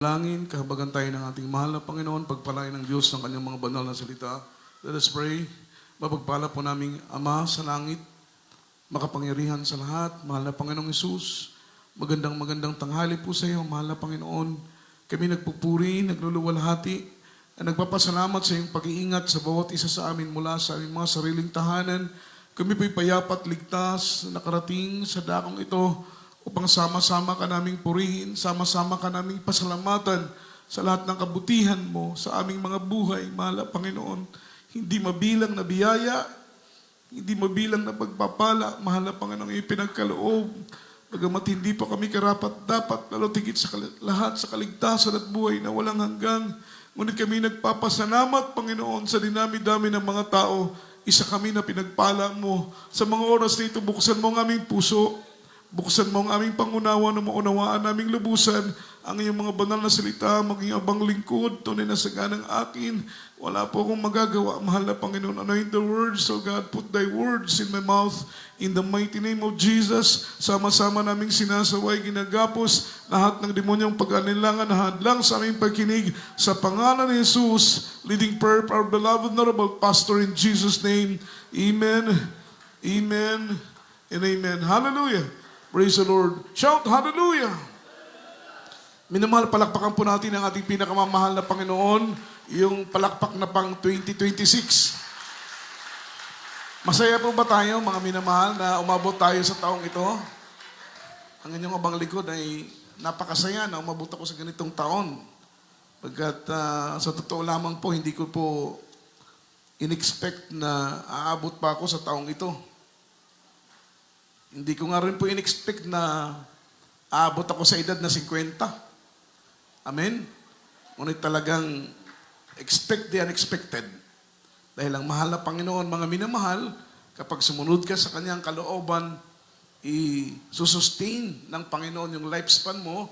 Langin, kahabagan tayo ng ating mahal na Panginoon, pagpalain ng Diyos ng kanyang mga banal na salita. Let us pray. Mapagpala po naming Ama sa langit, makapangyarihan sa lahat, mahal na Panginoong Hesus, magandang tanghali po sa iyo, mahal na Panginoon. Kami nagpupuri, nagluluwalhati, at nagpapasalamat sa iyong pag-iingat sa bawat isa sa amin mula sa aming mga sariling tahanan. Kami po'y payapat, ligtas, nakarating sa dakong ito, upang sama-sama ka naming purihin, sama-sama ka naming pasalamatan sa lahat ng kabutihan mo sa aming mga buhay, mahal na Panginoon. Hindi mabilang na biyaya, hindi mabilang na pagpapala, mahal na Panginoon, ipinagkaloob. Bagamat hindi pa kami karapat-dapat, lalo tigit sa lahat sa kaligtasan at buhay na walang hanggang. Ngunit kami nagpapasalamat, Panginoon, sa dinami-dami ng mga tao. Isa kami na pinagpala mo. Sa mga oras na ito, buksan mo ang aming puso. Buksan mo ang aming pangunawa na maunawaan naming lubusan ang iyong mga banal na salita, maging abang lingkod, tunay na saganang akin. Wala po akong magagawa, mahal na Panginoon. Anoint the words, O God, put thy words in my mouth. In the mighty name of Jesus, sama-sama naming sinasaway, ginagapos lahat ng demonyong pag-anilangan na hadlang sa aming pagkinig sa pangalan ni Jesus, leading prayer for our beloved honorable pastor in Jesus' name. Amen, amen, and amen. Hallelujah. Praise the Lord. Shout, hallelujah! Minamahal, palakpakan po natin ang ating pinakamamahal na Panginoon, yung palakpak na pang 2026. Masaya po ba tayo, mga minamahal, na umabot tayo sa taong ito? Ang inyong abang likod ay napakasaya na umabot ako sa ganitong taon. Pagkat sa totoo lamang po, hindi ko po in-expect na aabot pa ako sa taong ito. Hindi ko nga rin po in-expect na aabot ako sa edad na 50. Amen? Ngunit talagang expect the unexpected. Dahil ang mahal na Panginoon, mga minamahal, kapag sumunod ka sa kanyang kalooban, i-sustain ng Panginoon yung lifespan mo,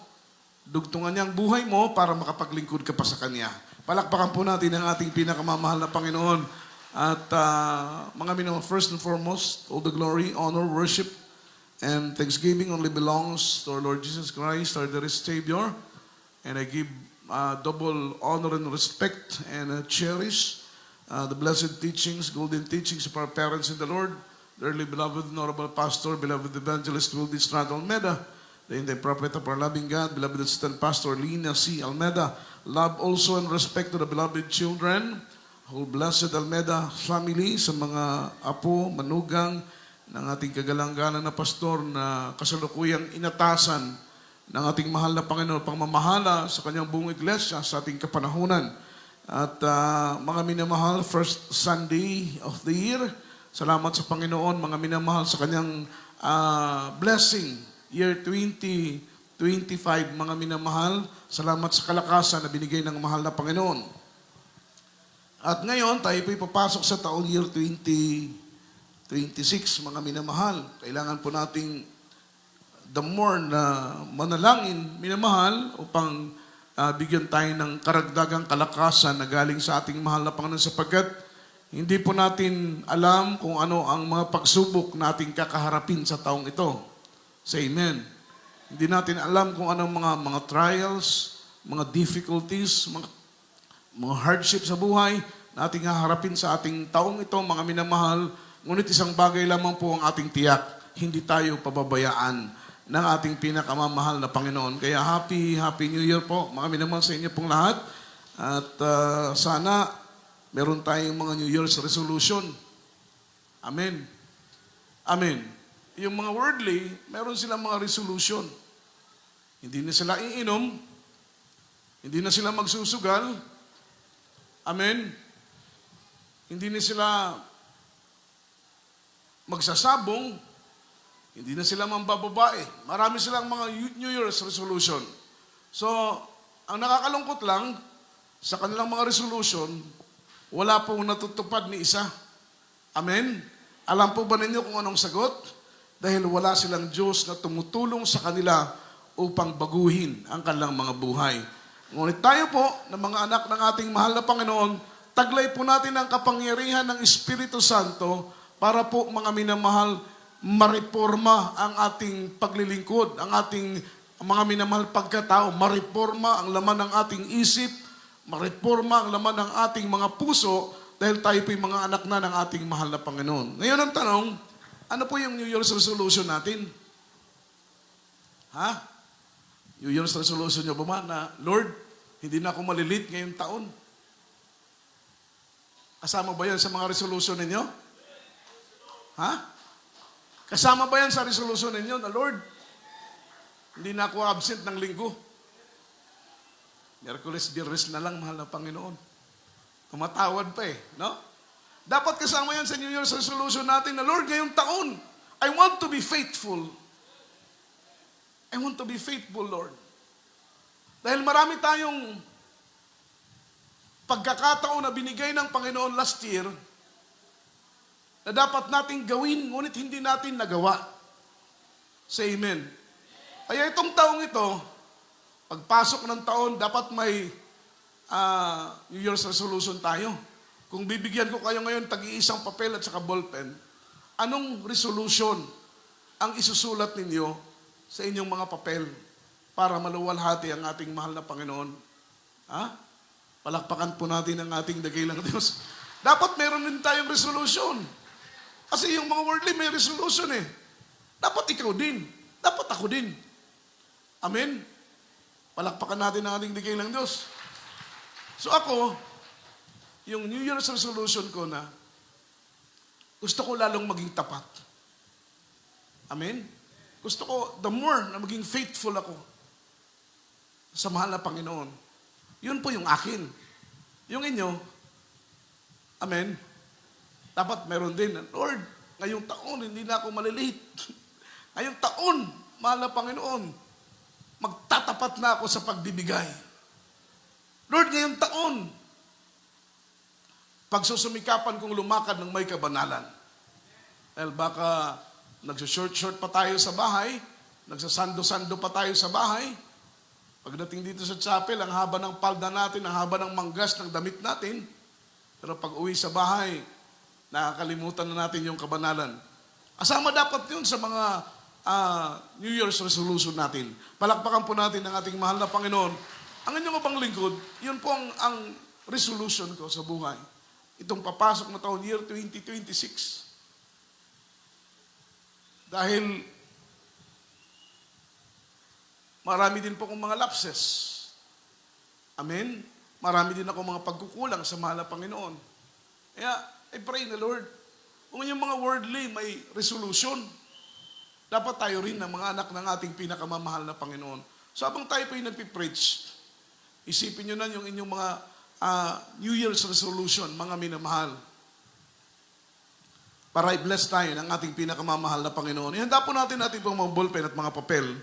dugtungan niya ang buhay mo para makapaglingkod ka pa sa Kanya. Palakpakan po natin ang ating pinakamamahal na Panginoon. At mga minamahal, first and foremost, all the glory, honor, worship, and thanksgiving only belongs to our Lord Jesus Christ, our dearest Savior. And I give double honor and respect and cherish the blessed teachings, golden teachings of our parents in the Lord, dearly beloved, honorable pastor, beloved evangelist Wildy Strad Almeda, the prophet of our loving God, beloved assistant pastor Lina C. Almeda. Love also and respect to the beloved children, whole blessed Almeda family, sa mga apo, manugang, ng ating kagalang-galang na pastor na kasalukuyang inatasan ng ating mahal na Panginoon, pangmamahala sa kanyang buong iglesia sa ating kapanahunan. At mga minamahal, first Sunday of the year, salamat sa Panginoon, mga minamahal, sa kanyang blessing, year 2025, mga minamahal, salamat sa kalakasan na binigay ng mahal na Panginoon. At ngayon, tayo po'y papasok sa taong year 2026, mga minamahal. Kailangan po nating the more na manalangin, minamahal, upang bigyan tayo ng karagdagang kalakasan na galing sa ating mahal na Panginoon, sapagkat hindi po natin alam kung ano ang mga pagsubok na ating kakaharapin sa taong ito. Say amen. Hindi natin alam kung anong mga trials, mga difficulties, mga hardships sa buhay na ating haharapin sa ating taong ito, mga minamahal. Ngunit isang bagay lamang po ang ating tiyak, hindi tayo pababayaan ng ating pinakamamahal na Panginoon. Kaya Happy New Year po, mga minamahal, sa inyo pong lahat. At sana meron tayong mga New Year's resolution. Amen. Amen. Yung mga worldly, meron silang mga resolution. Hindi na sila iinom, hindi na sila magsusugal. Amen. Hindi na sila magsasabong, hindi na sila mambababae. Marami silang mga New Year's resolution. So, ang nakakalungkot lang, sa kanilang mga resolution, wala pong natutupad ni isa. Amen? Alam po ba ninyo kung anong sagot? Dahil wala silang Diyos na tumutulong sa kanila upang baguhin ang kanilang mga buhay. Ngunit tayo po, na mga anak ng ating mahal na Panginoon, taglay po natin ang kapangyarihan ng Espiritu Santo para po, mga minamahal, mareforma ang ating paglilingkod, ang ating ang mga minamahal pagkatao, mareforma ang laman ng ating isip, mareforma ang laman ng ating mga puso, dahil tayo po yung mga anak na ng ating mahal na Panginoon. Ngayon ang tanong, ano po yung New Year's resolution natin? Ha? New Year's resolution nyo ba na, Lord, hindi na ako malilit ngayong taon? Kasama ba yan sa mga resolution ninyo? Ha? Kasama ba yan sa resolution ninyo na, Lord, hindi na ako absent ng linggo? Miyerkules, Biyernes na lang, mahal na Panginoon. Tumatawad pa no? Dapat kasama yan sa New Year's resolution natin na, Lord, ngayong taon, I want to be faithful. I want to be faithful, Lord. Dahil marami tayong pagkakataon na binigay ng Panginoon last year na dapat nating gawin, ngunit hindi natin nagawa. Say amen. Kaya itong taong ito, pagpasok ng taon, dapat may New Year's resolution tayo. Kung bibigyan ko kayo ngayon tag-iisang papel at saka ballpen, anong resolution ang isusulat ninyo sa inyong mga papel para maluwalhati ang ating mahal na Panginoon? Ha? Palakpakan po natin ang ating dakilang Diyos. Dapat meron din tayong resolution. Kasi yung mga worldly may resolution Dapat ikaw din. Dapat ako din. Amen? Palakpakan natin ang ating dakilang Diyos. So ako, yung New Year's resolution ko na, gusto ko lalong maging tapat. Amen? Gusto ko, the more na maging faithful ako sa mahal na Panginoon, yun po yung akin. Yung inyo, amen, dapat meron din, Lord, ngayong taon, hindi na ako malilate. Ngayong taon, mahal na Panginoon, magtatapat na ako sa pagbibigay. Lord, ngayong taon, pagsusumikapan kong lumakad ng may kabanalan. Dahil baka nagsushort-short pa tayo sa bahay, nagsasando-sando pa tayo sa bahay. Pagdating dito sa chapel, ang haba ng palda natin, ang haba ng manggas ng damit natin. Pero pag uwi sa bahay, nakakalimutan na natin yung kabanalan. Asama dapat yun sa mga New Year's resolution natin. Palakpakan po natin ang ating mahal na Panginoon. Ang inyong abang lingkod, yun po ang resolution ko sa buhay. Itong papasok na taon, year 2026. Dahil marami din po akong mga lapses. Amen? Marami din ako mga pagkukulang sa mahal na Panginoon. Kaya, I pray na Lord, kung yung mga worldly may resolution, dapat tayo rin ng mga anak ng ating pinakamamahal na Panginoon. So habang tayo po yung nagpipreach, isipin nyo na yung inyong mga New Year's resolution, mga minamahal. Para i-bless tayo ng ating pinakamamahal na Panginoon. Ihanda po natin pong mga ballpen at mga papel,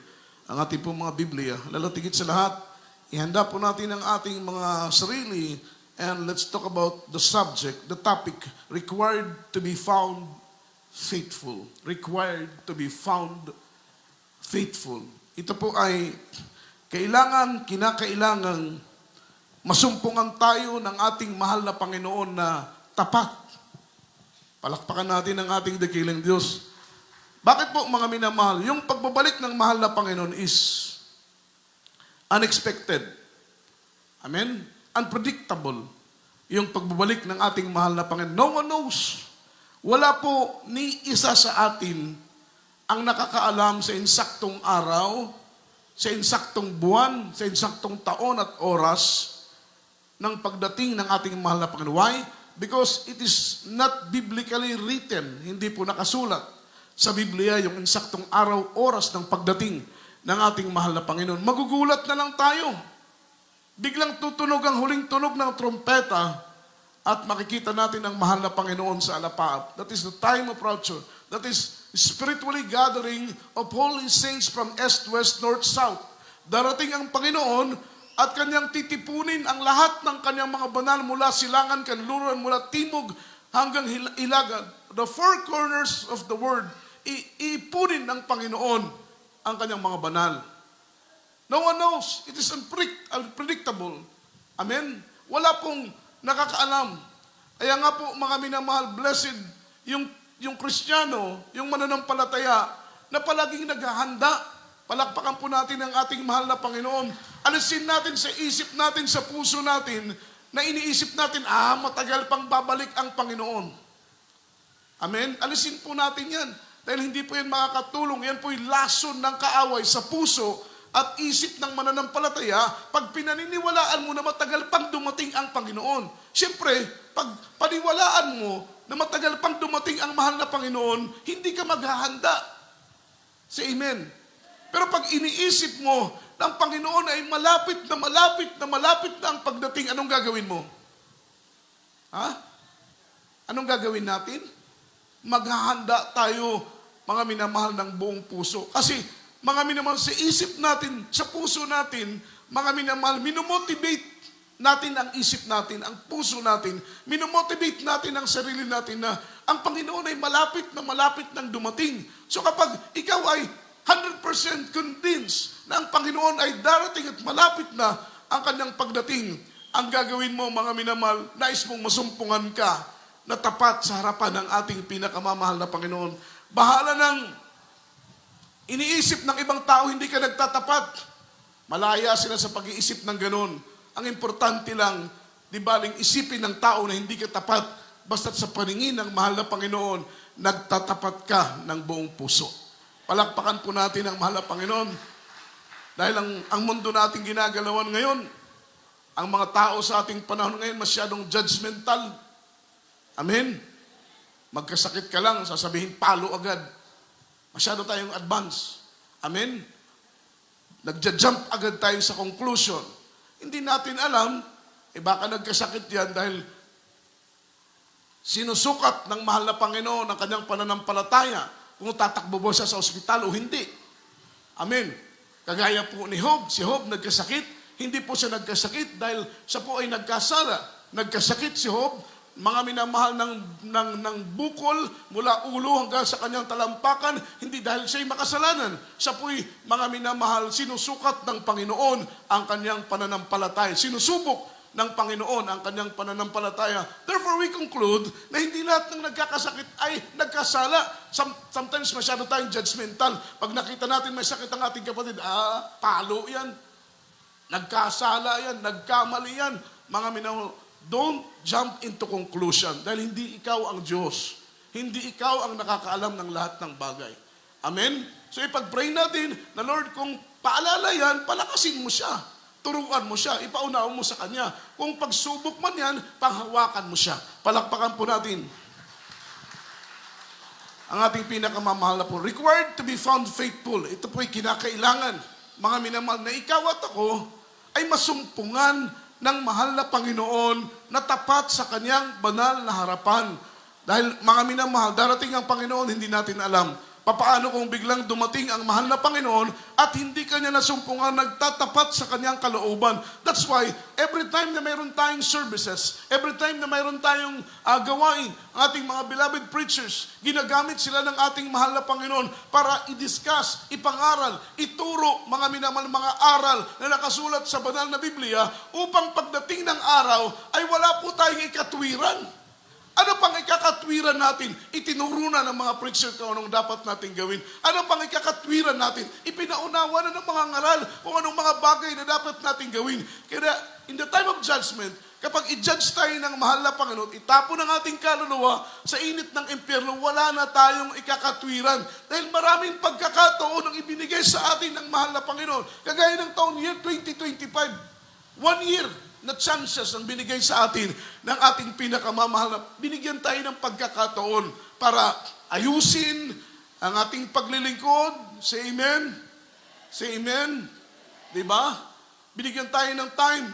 ang ating pong mga Biblia. Lalo tigit sa lahat, ihanda po natin ang ating mga sarili, and let's talk about the subject, the topic, required to be found faithful. Required to be found faithful. Ito po ay kinakailangan masumpungan tayo ng ating mahal na Panginoon na tapat. Palakpakan natin ang ating dakilang Diyos. Bakit po mga minamahal? Yung pagbabalik ng mahal na Panginoon is unexpected. Amen? Unpredictable. Yung pagbabalik ng ating mahal na Panginoon. No one knows. Wala po ni isa sa atin ang nakakaalam sa insaktong araw, sa insaktong buwan, sa insaktong taon at oras ng pagdating ng ating mahal na Panginoon. Why? Because it is not biblically written. Hindi po nakasulat sa Biblia yung insaktong araw, oras ng pagdating ng ating mahal na Panginoon. Magugulat na lang tayo. Biglang tutunog ang huling tunog ng trompeta at makikita natin ang mahal na Panginoon sa alapaap. That is the time of rapture. That is spiritually gathering of holy saints from east, west, north, south. Darating ang Panginoon at kanyang titipunin ang lahat ng kanyang mga banal mula silangan, kanluran, mula timog hanggang ilagan. The four corners of the world, iipunin ng Panginoon ang kanyang mga banal. No one knows. It is unpredictable. Amen? Wala pong nakakaalam. Kaya nga po, mga minamahal, blessed, yung Kristiyano, yung mananampalataya, na palaging naghahanda Palakpakan po natin ang ating mahal na Panginoon. Alisin natin sa isip natin, sa puso natin, na iniisip natin, matagal pang babalik ang Panginoon. Amen? Alisin po natin yan. Dahil hindi po yan makakatulong. Yan po yung lason ng kaaway sa puso at isip ng mananampalataya pag pinaniniwalaan mo na matagal pang dumating ang Panginoon. Siyempre, pag paniwalaan mo na matagal pang dumating ang mahal na Panginoon, hindi ka maghahanda. Say amen. Pero pag iniisip mo na ang Panginoon ay malapit na malapit na malapit na ang pagdating, anong gagawin mo? Anong gagawin natin? Maghahanda tayo, mga minamahal, ng buong puso. Kasi, mga minamahal, sa isip natin, sa puso natin, mga minamahal, minomotivate natin ang isip natin, ang puso natin, minomotivate natin ang sarili natin na ang Panginoon ay malapit ng dumating. So kapag ikaw ay 100% convinced na ang Panginoon ay darating at malapit na ang kanyang pagdating, ang gagawin mo, mga minamahal, nais mong masumpungan ka na tapat sa harapan ng ating pinakamamahal na Panginoon. Bahala ng iniisip ng ibang tao, hindi ka nagtatapat. Malaya sila sa pag-iisip ng ganun. Ang importante lang, di baling isipin ng tao na hindi ka tapat, basta't sa paningin ng mahal na Panginoon, nagtatapat ka ng buong puso. Palakpakan po natin ang mahal na Panginoon. Dahil ang mundo natin ginagalawan ngayon, ang mga tao sa ating panahon ngayon masyadong judgmental. Amen? Magkasakit ka lang, sasabihin palo agad. Masyado tayong advance. Amen? Nagja-jump agad tayo sa conclusion. Hindi natin alam, baka nagkasakit yan dahil sinusukat ng mahal na Panginoon ang kanyang pananampalataya kung tatakbo ba siya sa ospital o hindi. Amen? Kagaya po ni Job, si Job nagkasakit, hindi po siya nagkasakit dahil siya po ay nagkasala. Nagkasakit si Job, mga minamahal ng bukol mula ulo hanggang sa kanyang talampakan, hindi dahil siya'y makasalanan. Siya po'y, mga minamahal, sinusukat ng Panginoon ang kanyang pananampalataya. Sinusubok ng Panginoon ang kanyang pananampalataya. Therefore, we conclude na hindi lahat ng nagkakasakit ay nagkasala. Sometimes masyado tayong judgmental. Pag nakita natin may sakit ang ating kapatid, palo yan. Nagkasala yan, nagkamali yan. Mga minamahal, don't jump into conclusion dahil hindi ikaw ang Diyos. Hindi ikaw ang nakakaalam ng lahat ng bagay. Amen? So ipag-pray natin na Lord, kung paalala yan, palakasin mo siya. Turuan mo siya. Ipaunawa mo sa Kanya. Kung pagsubok man yan, panghawakan mo siya. Palakpakan po natin. Ang ating pinakamamahal na po, required to be found faithful. Ito po'y kinakailangan. Mga minamahal na ikaw at ako ay masumpungan ng mahal na Panginoon na tapat sa kanyang banal na harapan. Dahil mga minamahal, darating ang Panginoon, hindi natin alam. Papaano kung biglang dumating ang mahal na Panginoon at hindi kanya nasumpungan, nagtatapat sa kanyang kalooban. That's why, every time na mayroon tayong services, every time na mayroon tayong gawain, ang ating mga beloved preachers, ginagamit sila ng ating mahal na Panginoon para i-discuss, ipangaral, ituro mga minamahal mga aral na nakasulat sa banal na Biblia upang pagdating ng araw ay wala po tayong ikatwiran. Ano pang ikakatwiran natin? Itinuro na ng mga preacher kung anong dapat natin gawin. Ano pang ikakatwiran natin? Ipinaunawa na ng mga ngaral kung anong mga bagay na dapat natin gawin. Kaya in the time of judgment, kapag i-judge tayo ng mahal na Panginoon, itapon ang ating kaluluwa sa init ng impyerno, wala na tayong ikakatwiran. Dahil maraming pagkakataon ang ibinigay sa atin ng mahal na Panginoon. Kagaya ng taon year 2025, 1 year na chances ang binigay sa atin ng ating pinakamamahal na binigyan tayo ng pagkakataon para ayusin ang ating paglilingkod. Say amen? Say amen? Diba? Binigyan tayo ng time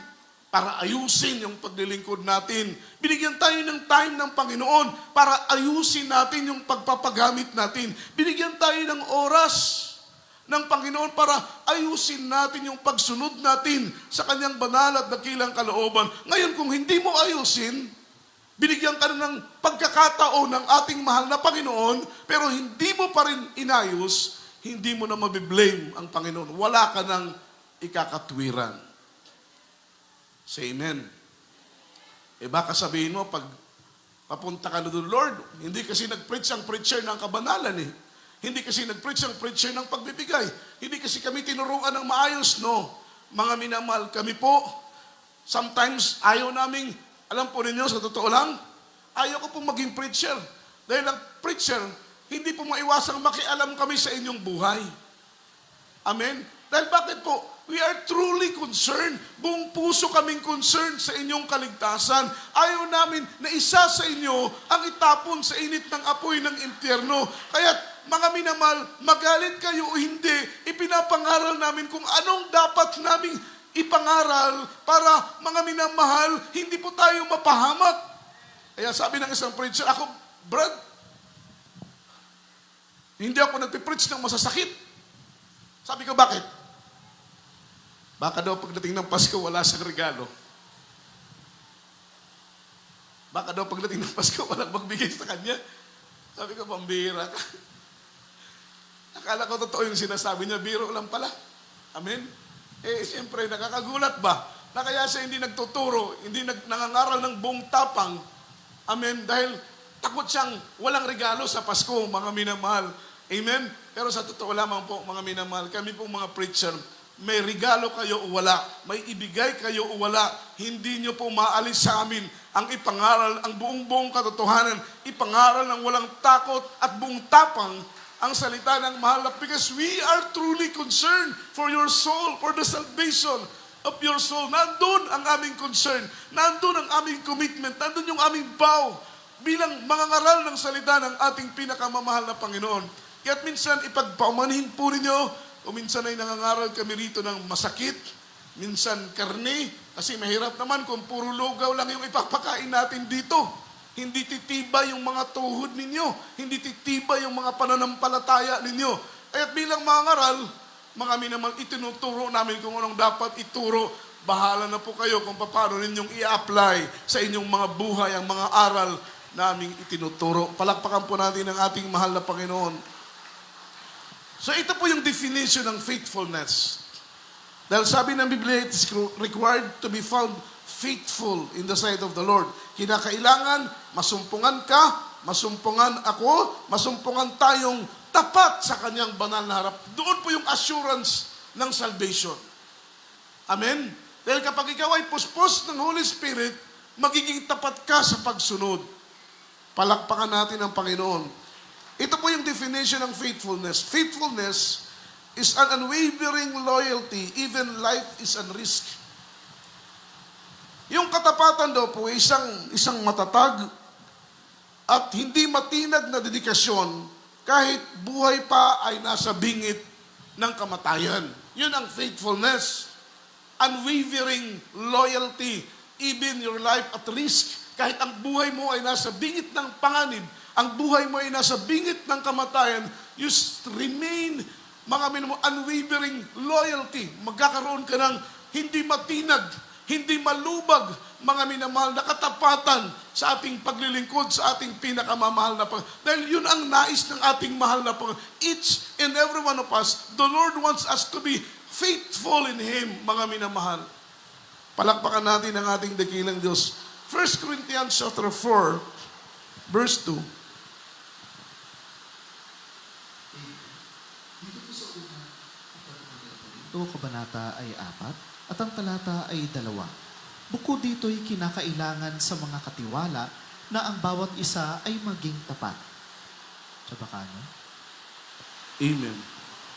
para ayusin yung paglilingkod natin. Binigyan tayo ng time ng Panginoon para ayusin natin yung pagpapagamit natin. Binigyan tayo ng oras ng Panginoon para ayusin natin yung pagsunod natin sa kanyang banal at dakilang kalooban. Ngayon, kung hindi mo ayusin, binigyan ka na ng pagkakataon ng ating mahal na Panginoon, pero hindi mo pa rin inayos, hindi mo na mabiblame ang Panginoon. Wala ka ng ikakatwiran. Say amen. Baka sabihin mo, pag papunta ka na doon, Lord, hindi kasi nag-preach ang preacher ng kabanalan . Hindi kasi nag-preach ang preacher ng pagbibigay. Hindi kasi kami tinuruan ng maayos, no. Mga minamahal, kami po, sometimes ayaw naming, alam po ninyo, sa totoo lang, ayaw ko pong maging preacher. Dahil ang preacher, hindi po maiwasang makialam kami sa inyong buhay. Amen? Dahil bakit po? We are truly concerned. Buong puso kaming concerned sa inyong kaligtasan. Ayaw namin na isa sa inyo ang itapon sa init ng apoy ng impyerno. Kaya mga minamahal, magalit kayo o hindi, ipinapangaral namin kung anong dapat naming ipangaral para mga minamahal, hindi po tayo mapahamak. Kaya sabi ng isang preacher, ako, Brad, hindi ako nagpipreach ng masasakit. Sabi ko, bakit? Baka daw pagdating ng Pasko, wala siyang regalo. Baka daw pagdating ng Pasko, walang magbigay sa kanya. Sabi ko, pambira ka. Akala ko totoo yung sinasabi niya, biro lang pala. Amen? Siyempre, nakakagulat ba? Na kaya siya hindi nagtuturo, hindi nangangaral ng buong tapang. Amen? Dahil takot siyang walang regalo sa Pasko, mga minamahal. Amen? Pero sa totoo lamang po, mga minamahal, kami pong mga preacher, may regalo kayo o wala, may ibigay kayo o wala, hindi nyo po maalis sa amin ang ipangaral, ang buong katotohanan, ipangaral ng walang takot at buong tapang ang salita ng mahal, because we are truly concerned for your soul, for the salvation of your soul. Nandun ang aming concern, nandun ang aming commitment, nandun yung aming vow bilang mga ngaral ng salita ng ating pinakamamahal na Panginoon. Kaya't minsan ipagpaumanhin po ninyo, o minsan ay nangangaral kami rito ng masakit, minsan karne, kasi mahirap naman kung puro lugaw lang yung ipapakain natin dito. Hindi titibay yung mga tuhod ninyo. Hindi titibay yung mga pananampalataya ninyo. At bilang mga ngaral, mga minamahal, itinuturo namin kung anong dapat ituro. Bahala na po kayo kung paano ninyong i-apply sa inyong mga buhay ang mga aral naming itinuturo. Palakpakan po natin ang ating mahal na Panginoon. So ito po yung definition ng faithfulness. Dahil sabi ng Biblia, it is required to be found faithful in the sight of the Lord. Kinakailangan, masumpungan ka, masumpungan ako, masumpungan tayong tapat sa kanyang banal na harap. Doon po yung assurance ng salvation. Amen? Dahil kapag ikaw ay puspos ng Holy Spirit, magiging tapat ka sa pagsunod. Palakpakan natin ang Panginoon. Ito po yung definition ng faithfulness. Faithfulness is an unwavering loyalty, even life is at risk. Yung katapatan daw po ay isang matatag at hindi matinag na dedikasyon kahit buhay pa ay nasa bingit ng kamatayan. Yun ang faithfulness. Unwavering loyalty, even your life at risk. Kahit ang buhay mo ay nasa bingit ng panganib, ang buhay mo ay nasa bingit ng kamatayan, you remain, mga minimo, unwavering loyalty. Magkakaroon ka ng hindi matinag, hindi malubag, mga minamahal na katapatan sa ating paglilingkod, sa ating pinakamamahal na Panginoon. Dahil yun ang nais ng ating mahal na Panginoon. Each and every one of us, the Lord wants us to be faithful in Him, mga minamahal. Palakpakan natin ang ating dakilang Diyos. 1 Corinthians chapter 4, verse 2. Ito, kabanata ay 4, at ang talata ay 2. Bukod dito'y kinakailangan sa mga katiwala na ang bawat isa ay maging tapat. Tsabakano? Amen.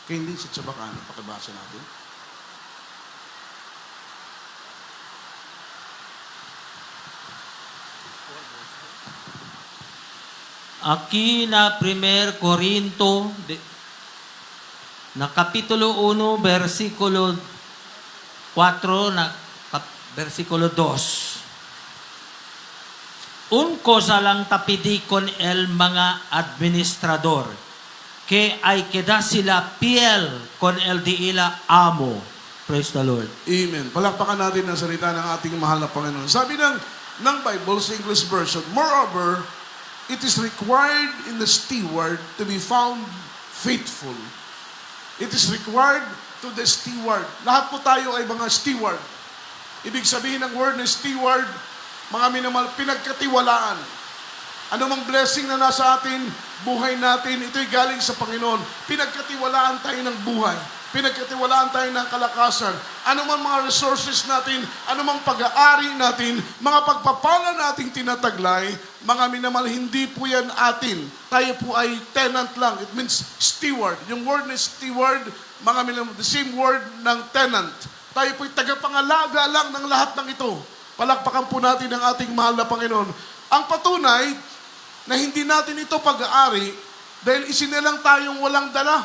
Kaya hindi sa Tsabakano, pakibasa natin. Aquí na 1 Corinto na Kapitulo 1, versikulo 4, versikulo 2. Un cosa lang tapidi con el mga administrador, que ay queda sila piel con el di ila amo. Praise the Lord. Amen. Palakpakan natin ang salita ng ating mahal na Panginoon. Sabi ng Bible sa English version, moreover, it is required in the steward to be found faithful. It is required to the steward. Lahat po tayo ay mga steward. Ibig sabihin ng word na steward, mga minamahal, pinagkatiwalaan. Anumang blessing na nasa atin, buhay natin, ito'y galing sa Panginoon. Pinagkatiwalaan tayo ng buhay. Pinagkatiwalaan tayo ng kalakasan. Anumang mga resources natin, anumang pag-aari natin, mga pagpapala nating tinataglay, mga minamahal, hindi po yan atin. Tayo po ay tenant lang. It means steward. Yung word na steward, mga minamahal, the same word ng tenant. Tayo po'y tagapangalaga lang ng lahat ng ito. Palakpakan po natin ang ating mahal na Panginoon. Ang patunay na hindi natin ito pag-aari dahil isinilang tayong walang dala.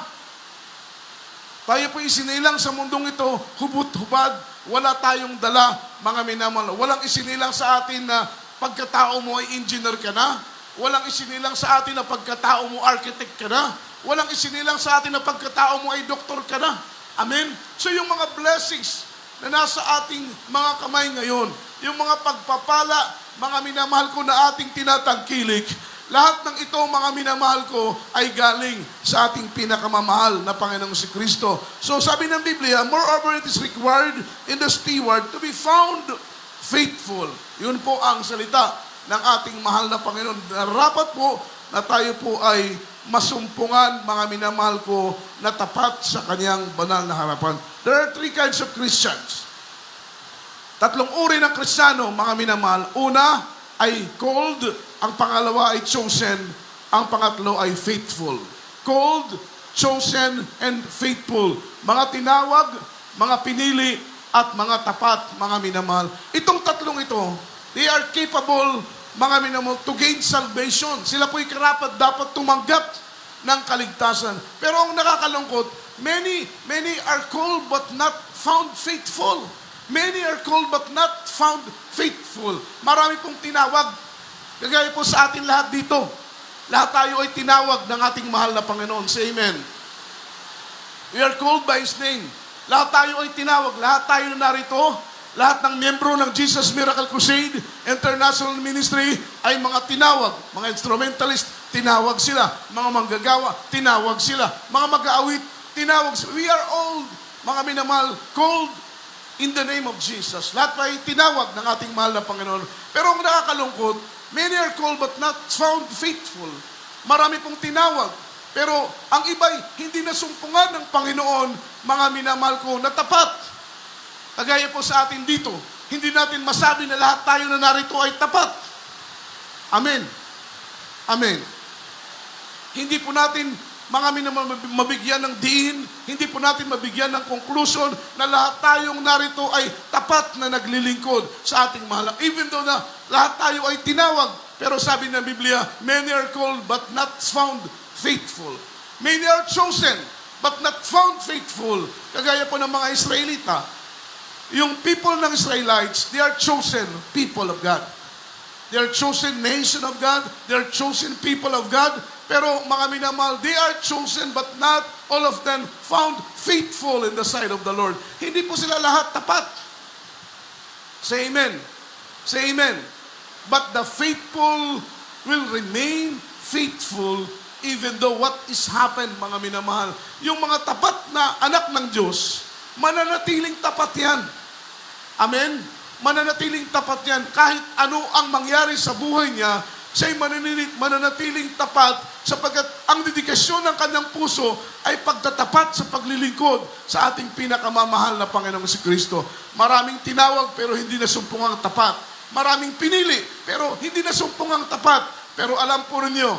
Tayo po isinilang sa mundong ito, hubot-hubad, wala tayong dala, mga minamahal. Walang isinilang sa atin na pagkatao mo ay engineer ka na. Walang isinilang sa atin na pagkatao mo architect ka na. Walang isinilang sa atin na pagkatao mo ay doktor ka na. Amen? So yung mga blessings na nasa ating mga kamay ngayon, yung mga pagpapala, mga minamahal ko na ating tinatangkilik, lahat ng ito, mga minamahal ko, ay galing sa ating pinakamamahal na Panginoong si Kristo. So sabi ng Biblia, moreover it is required in the steward to be found faithful. Yun po ang salita ng ating mahal na Panginoon. Dapat po na tayo po ay masumpungan, mga minamahal ko, na tapat sa kanyang banal na harapan. There are three kinds of Christians. Tatlong uri ng Kristiyano, mga minamahal. Una ay called, ang pangalawa ay chosen, ang pangatlo ay faithful. Called, chosen, and faithful. Mga tinawag, mga pinili, at mga tapat, mga minamahal. Itong tatlong ito, they are capable, mga minamahal, to gain salvation. Sila po'y karapat dapat tumanggap ng kaligtasan. Pero ang nakakalungkot, many are called but not found faithful. Many are called but not found faithful. Marami pong tinawag. Kagaya po sa atin lahat dito. Lahat tayo ay tinawag ng ating mahal na Panginoon. Say amen. We are called by His name. Lahat tayo ay tinawag. Lahat tayo na narito. Lahat ng miyembro ng Jesus Miracle Crusade International Ministry ay mga tinawag. Mga instrumentalist, tinawag sila. Mga manggagawa, tinawag sila. Mga mag-aawit, tinawag sila. We are all, mga minamahal, called in the name of Jesus. Lahat pa ay tinawag ng ating mahal na Panginoon. Pero ang nakakalungkot, many are called but not found faithful. Marami pong tinawag. Pero ang iba'y hindi nasumpungan ng Panginoon, mga minamahal ko, na tapat. Kagaya po sa atin dito, hindi natin masabi na lahat tayo na narito ay tapat. Amen. Amen. Hindi po natin mga mabigyan ng diin, hindi po natin mabigyan ng conclusion na lahat tayong narito ay tapat na naglilingkod sa ating mahal. Even though na lahat tayo ay tinawag, pero sabi ng Biblia, many are called but not found faithful. Many are chosen but not found faithful. Kagaya po ng mga Israelita. Yung people ng Israelites, they are chosen people of God. They are chosen nation of God. They are chosen people of God. Pero mga minamahal, they are chosen but not all of them found faithful in the sight of the Lord. Hindi po sila lahat tapat. Say amen. Say amen. But the faithful will remain faithful even though what is happened, mga minamahal. Yung mga tapat na anak ng Diyos, mananatiling tapat yan. Amen? Mananatiling tapat yan. Kahit ano ang mangyari sa buhay niya, siya'y mananatiling tapat sapagkat ang dedikasyon ng kanyang puso ay pagtatapat sa paglilingkod sa ating pinakamamahal na Panginoong si Kristo. Maraming tinawag pero hindi nasumpungang tapat. Maraming pinili pero hindi nasumpungang tapat. Pero alam po ninyo,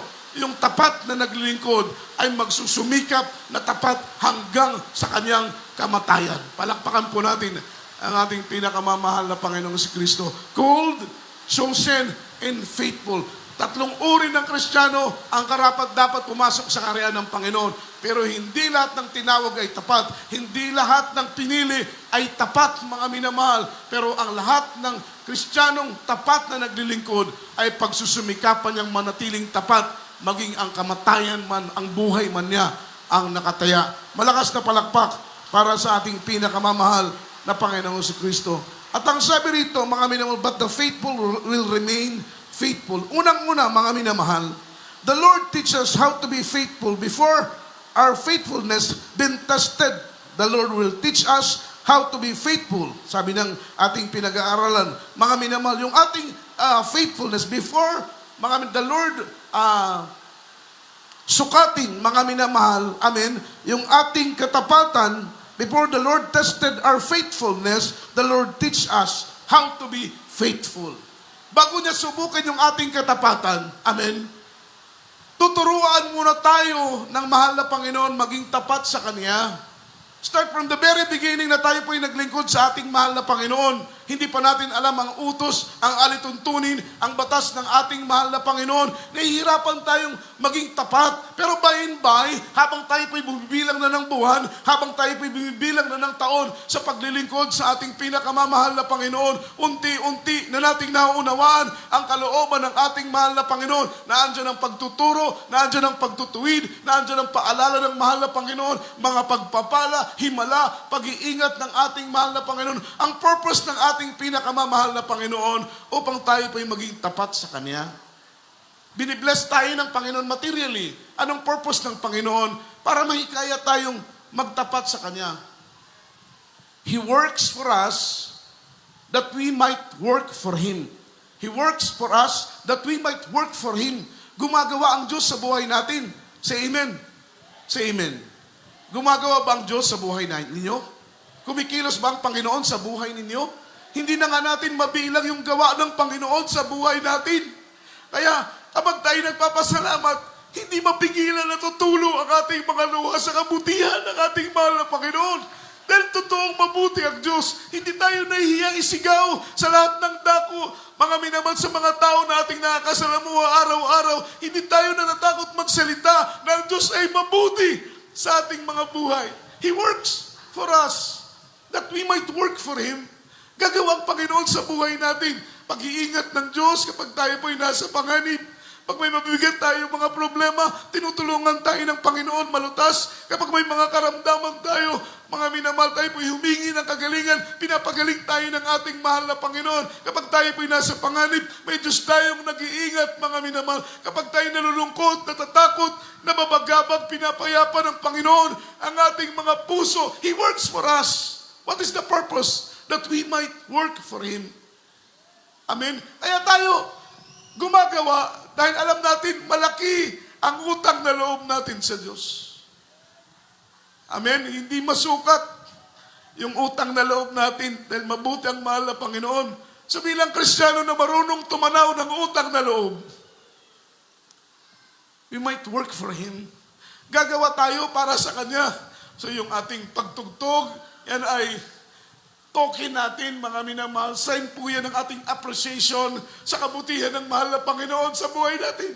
yung tapat na naglilingkod ay magsusumikap na tapat hanggang sa kanyang kamatayan. Palakpakan po natin ang ating pinakamamahal na Panginoong si Kristo. Called, chosen, and faithful. Tatlong uri ng Kristiyano ang karapat dapat pumasok sa kaharian ng Panginoon. Pero hindi lahat ng tinawag ay tapat. Hindi lahat ng pinili ay tapat, mga minamahal. Pero ang lahat ng Kristiyanong tapat na naglilingkod ay pagsusumikapan niyang manatiling tapat, maging ang kamatayan man, ang buhay man niya, ang nakataya. Malakas na palakpak para sa ating pinakamamahal na Panginoong si Kristo. At ang sabi rito, mga minamahal, but the faithful will remain faithful. Unang-una, mga minamahal, the Lord teaches us how to be faithful before our faithfulness been tested. The Lord will teach us how to be faithful. Sabi ng ating pinag-aaralan, mga minamahal, yung ating faithfulness before the Lord sukatin, mga minamahal, amen, yung ating katapatan. Before the Lord tested our faithfulness, the Lord teach us how to be faithful. Bago niya subukan yung ating katapatan, amen, tuturuan muna tayo ng mahal na Panginoon maging tapat sa Kanya. Start from the very beginning na tayo po'y naglingkod sa ating mahal na Panginoon. Hindi pa natin alam ang utos, ang alituntunin, ang batas ng ating mahal na Panginoon. Nahihirapan tayong maging tapat. Pero by and by, habang tayo po'y bumibilang na ng buwan, habang tayo po'y bumibilang na ng taon sa paglilingkod sa ating pinakamamahal na Panginoon, unti-unti na nating nauunawaan ang kalooban ng ating mahal na Panginoon. Naandyan ang pagtuturo, naandyan ang pagtutuwid, naandyan ang paalala ng mahal na Panginoon, mga pagpapala, himala, pag-iingat ng ating mahal na Panginoon. Ang purpose ng ating pinakamamahal na Panginoon upang tayo po'y maging tapat sa Kanya. Binibless tayo ng Panginoon materially. Anong purpose ng Panginoon? Para mahikaya tayong magtapat sa Kanya. He works for us that we might work for Him. He works for us that we might work for Him. Gumagawa ang Diyos sa buhay natin. Say amen. Say amen. Gumagawa ba ang Diyos sa buhay ninyo? Kumikilos ba ang Panginoon sa buhay ninyo? Hindi na nga natin mabilang yung gawa ng Panginoon sa buhay natin. Kaya kapag tayo nagpapasalamat, hindi mapigilan na tutulo ang ating mga luha sa kabutihan ng ating mahal na Panginoon. Dahil totoong mabuti ang Diyos. Hindi tayo nahihiyang isigaw sa lahat ng dako. Mga minamahal sa mga tao na ating nakakasalamuha araw-araw, hindi tayo natatakot magsalita na ang Diyos ay mabuti sa ating mga buhay. He works for us that we might work for Him. Gagawang Panginoon sa buhay natin. Pag-iingat ng Diyos kapag tayo po'y nasa panganib. Pag may mabibigat tayo mga problema, tinutulungan tayo ng Panginoon malutas. Kapag may mga karamdaman tayo, mga minamahal, tayo po'y humingi ng kagalingan, pinapagaling tayo ng ating mahal na Panginoon. Kapag tayo po'y nasa panganib, may Diyos tayong nag-iingat, mga minamahal. Kapag tayo nalulungkot, natatakot, nababagabag, pinapayapa ng Panginoon ang ating mga puso. He works for us. What is the purpose? That we might work for Him. Amen? Kaya tayo gumagawa dahil alam natin malaki ang utang na loob natin sa Diyos. Amen? Hindi masukat yung utang na loob natin dahil mabuti ang mahal na Panginoon. So bilang Kristiyano na marunong tumanaw ng utang na loob, we might work for Him. Gagawa tayo para sa Kanya. So yung ating pagtugtog, yan ay token natin, mga minamahal. Sign po yan ng ating appreciation sa kabutihan ng mahal na Panginoon sa buhay natin.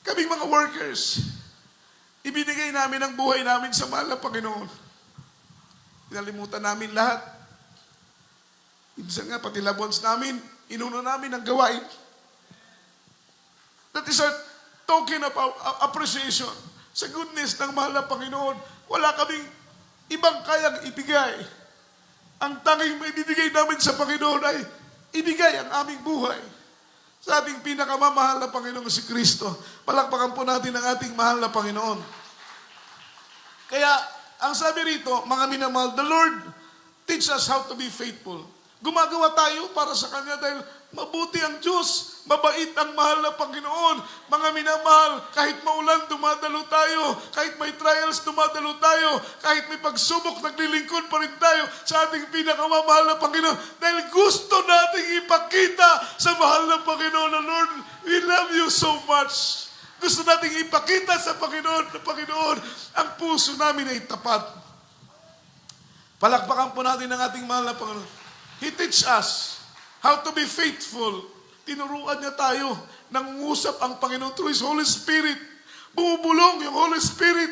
Kaming mga workers, ibinigay namin ang buhay namin sa mahal na Panginoon. Inalimutan namin lahat. Minsan nga, pati loved ones namin, inuna namin ang gawain. That is our token of appreciation sa goodness ng mahal na Panginoon. Wala kaming ibang kayang ibigay. Ang tanging may bibigay namin sa Panginoon ay ibigay ang aming buhay sa ating pinakamamahal na Panginoon si Kristo. Palakpakan po natin ang ating mahal na Panginoon. Kaya, ang sabi rito, mga minamahal, the Lord teach us how to be faithful. Gumagawa tayo para sa Kanya dahil mabuti ang Diyos, mabait ang mahal na Panginoon. Mga minamahal, kahit maulan, dumadalo tayo. Kahit may trials, dumadalo tayo. Kahit may pagsubok, naglilingkod pa rin tayo sa ating pinakamamahal na Panginoon. Dahil gusto nating ipakita sa mahal na Panginoon na, Lord, we love you so much. Gusto nating ipakita sa Panginoon na, Panginoon, ang puso namin ay tapat. Palakpakan po natin ang ating mahal na Panginoon. He teach us how to be faithful. Tinuruan niya tayo. Nangungusap ang Panginoon through His Holy Spirit. Bumubulong yung Holy Spirit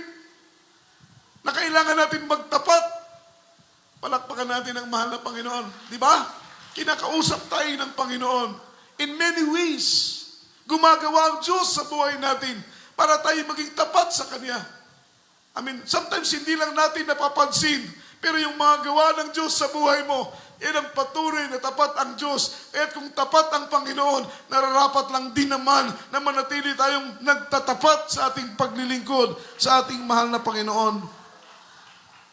na kailangan natin magtapat. Palakpakan natin ang mahal na Panginoon. Di ba? Kinakausap tayo ng Panginoon. In many ways, gumagawa ang Diyos sa buhay natin para tayo maging tapat sa Kanya. I mean, sometimes hindi lang natin napapansin, pero yung mga gawa ng Diyos sa buhay mo, yan ang patunay na tapat ang Diyos. At kung tapat ang Panginoon, nararapat lang din naman na manatili tayong nagtatapat sa ating paglilingkod sa ating mahal na Panginoon.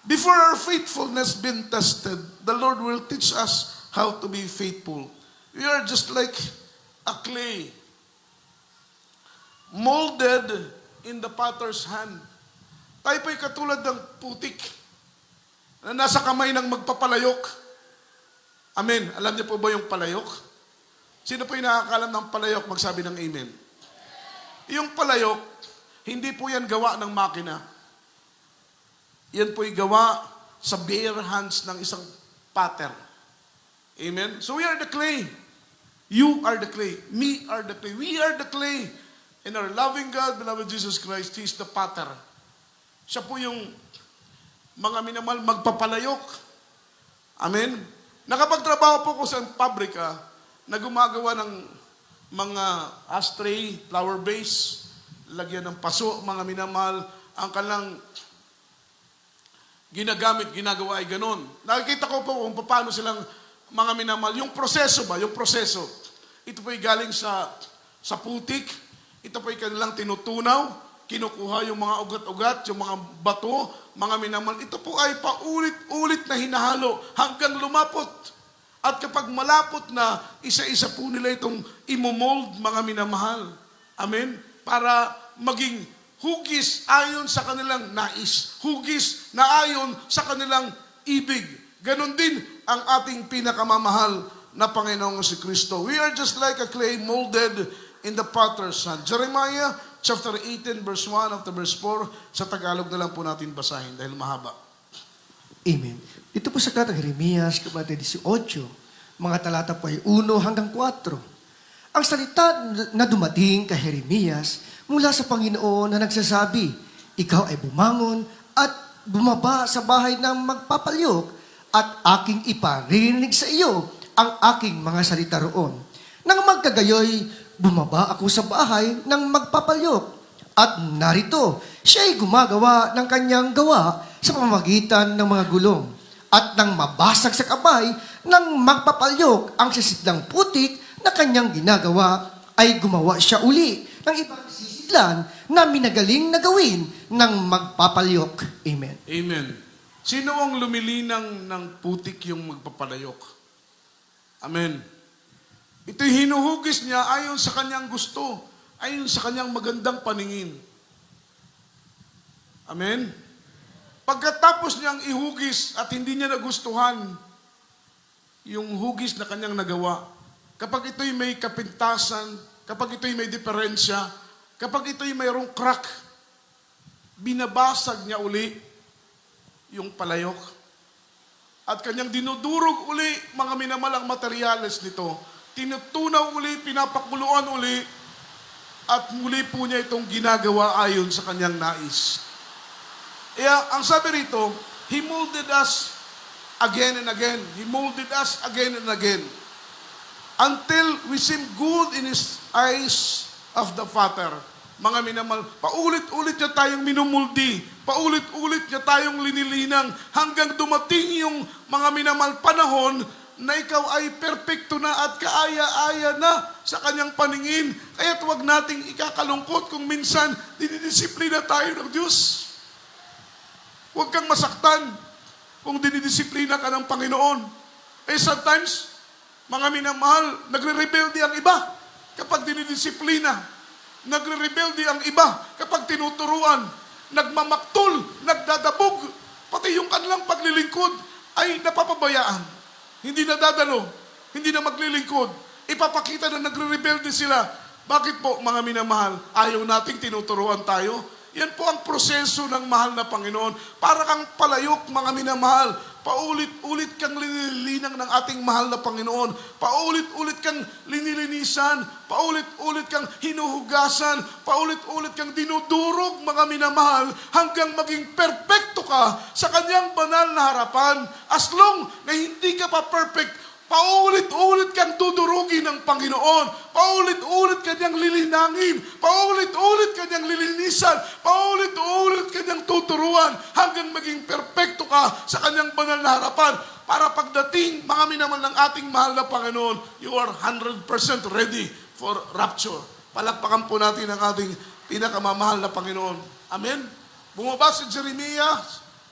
Before our faithfulness been tested, the Lord will teach us how to be faithful. We are just like a clay molded in the potter's hand. Tayo po'y katulad ng putik na nasa kamay ng magpapalayok. Amen. Alam niyo po ba yung palayok? Sino po yung nakakalam ng palayok? Magsabi ng amen. Yung palayok, hindi po yan gawa ng makina. Yan po'y gawa sa bare hands ng isang potter. Amen? So we are the clay. You are the clay. Me are the clay. We are the clay. And our loving God, beloved Jesus Christ, He is the potter. Siya po yung mga minamahal magpapalayok. Amen? Nakapagtrabaho po ko sa pabrika na gumagawa ng mga ashtray, flower vase, lagyan ng paso, mga minamahal, ang kanilang ginagawa ay ganun. Nakikita ko po kung paano silang mga minamahal. Yung proseso ba? Yung proseso. Ito po'y galing sa putik. Ito po'y kanilang tinutunaw. Kinukuha yung mga ugat-ugat, yung mga bato, mga minamahal. Ito po ay paulit-ulit na hinahalo hanggang lumapot. At kapag malapot na, isa-isa po nila itong imomold, mga minamahal. Amen? Para maging hugis ayon sa kanilang nais. Hugis na ayon sa kanilang ibig. Ganon din ang ating pinakamamahal na Panginoong si Kristo. We are just like a clay molded in the potter's hand. Jeremiah chapter 18 verse 1 up to verse 4. Sa Tagalog na lang po natin basahin dahil mahaba. Amen. Dito po sa Aklat ng Jeremias, kabanata 18, mga talata po ay 1 hanggang 4. Ang salita na dumating kay Jeremias mula sa Panginoon na nagsasabi, ikaw ay bumangon at bumaba sa bahay ng magpapalyok at aking iparinig sa iyo ang aking mga salita roon. Nang magkagayoy, bumaba ako sa bahay ng magpapalyok at narito, siya ay gumagawa ng kanyang gawa sa pamamagitan ng mga gulong. At nang mabasag sa kamay ng magpapalyok ang sisidlang putik na kanyang ginagawa, ay gumawa siya uli ng ibang sisidlan na minagaling na gawin ng magpapalyok. Amen. Amen. Sino ang lumilinang ng putik yung magpapalayok? Amen. Ito'y hinuhugis niya ayon sa kanyang gusto, ayon sa kanyang magandang paningin. Amen. Pagkatapos niyang ihugis at hindi niya nagustuhan yung hugis na kanyang nagawa, kapag ito'y may kapintasan, kapag ito'y may diferensya, kapag ito'y mayroong crack, binabasag niya uli yung palayok. At kanyang dinudurog uli mga minamalang materyales nito. Tinutunaw uli, pinapakuluan uli, at muli po niya itong ginagawa ayon sa kanyang nais. Kaya ang sabi rito, He molded us again and again. He molded us again and again. Until we seem good in His eyes of the Father. Mga minamahal, paulit-ulit niya tayong minumuldi. Paulit-ulit niya tayong linilinang hanggang dumating yung mga minamahal panahon na ikaw ay perpekto na at kaaya-aya na sa kanyang paningin. Kaya huwag nating ikakalungkot kung minsan dinidisiplina tayo ng Diyos. Huwag kang masaktan kung dinidisiplina ka ng Panginoon. Sometimes, mga minamahal, nagre-rebelde ang iba kapag dinidisiplina. Nagre-rebelde ang iba kapag tinuturuan. Nagmamaktol, nagdadabog. Pati yung kanilang paglilingkod ay napapabayaan. Hindi na dadalo, hindi na maglilingkod. Ipapakita na nagre-rebelde sila. Bakit po, mga minamahal, ayaw nating tinuturuan tayo? Yan po ang proseso ng mahal na Panginoon. Para kang palayok, mga minamahal. Paulit-ulit kang linilinang ng ating mahal na Panginoon. Paulit-ulit kang linilinisan. Paulit-ulit kang hinuhugasan. Paulit-ulit kang dinudurog, mga minamahal, hanggang maging perpekto ka sa kanyang banal na harapan. As long na hindi ka pa perfect, paulit-ulit kang dudurugin ng Panginoon. Paulit-ulit kanyang lilinangin. Paulit-ulit kanyang lilinisan. Paulit-ulit kanyang tuturuan hanggang maging perpekto ka sa kanyang banal na harapan. Para pagdating, mga minamahal ng ating mahal na Panginoon, you are 100% ready for rapture. Palakpakan po natin ang ating pinakamamahal na Panginoon. Amen? Bumaba si Jeremiah,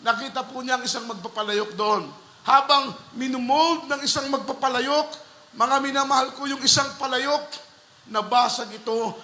nakita po niya ang isang magpapalayok doon. Habang minumold ng isang magpapalayok, mga minamahal ko, yung isang palayok nabasag ito,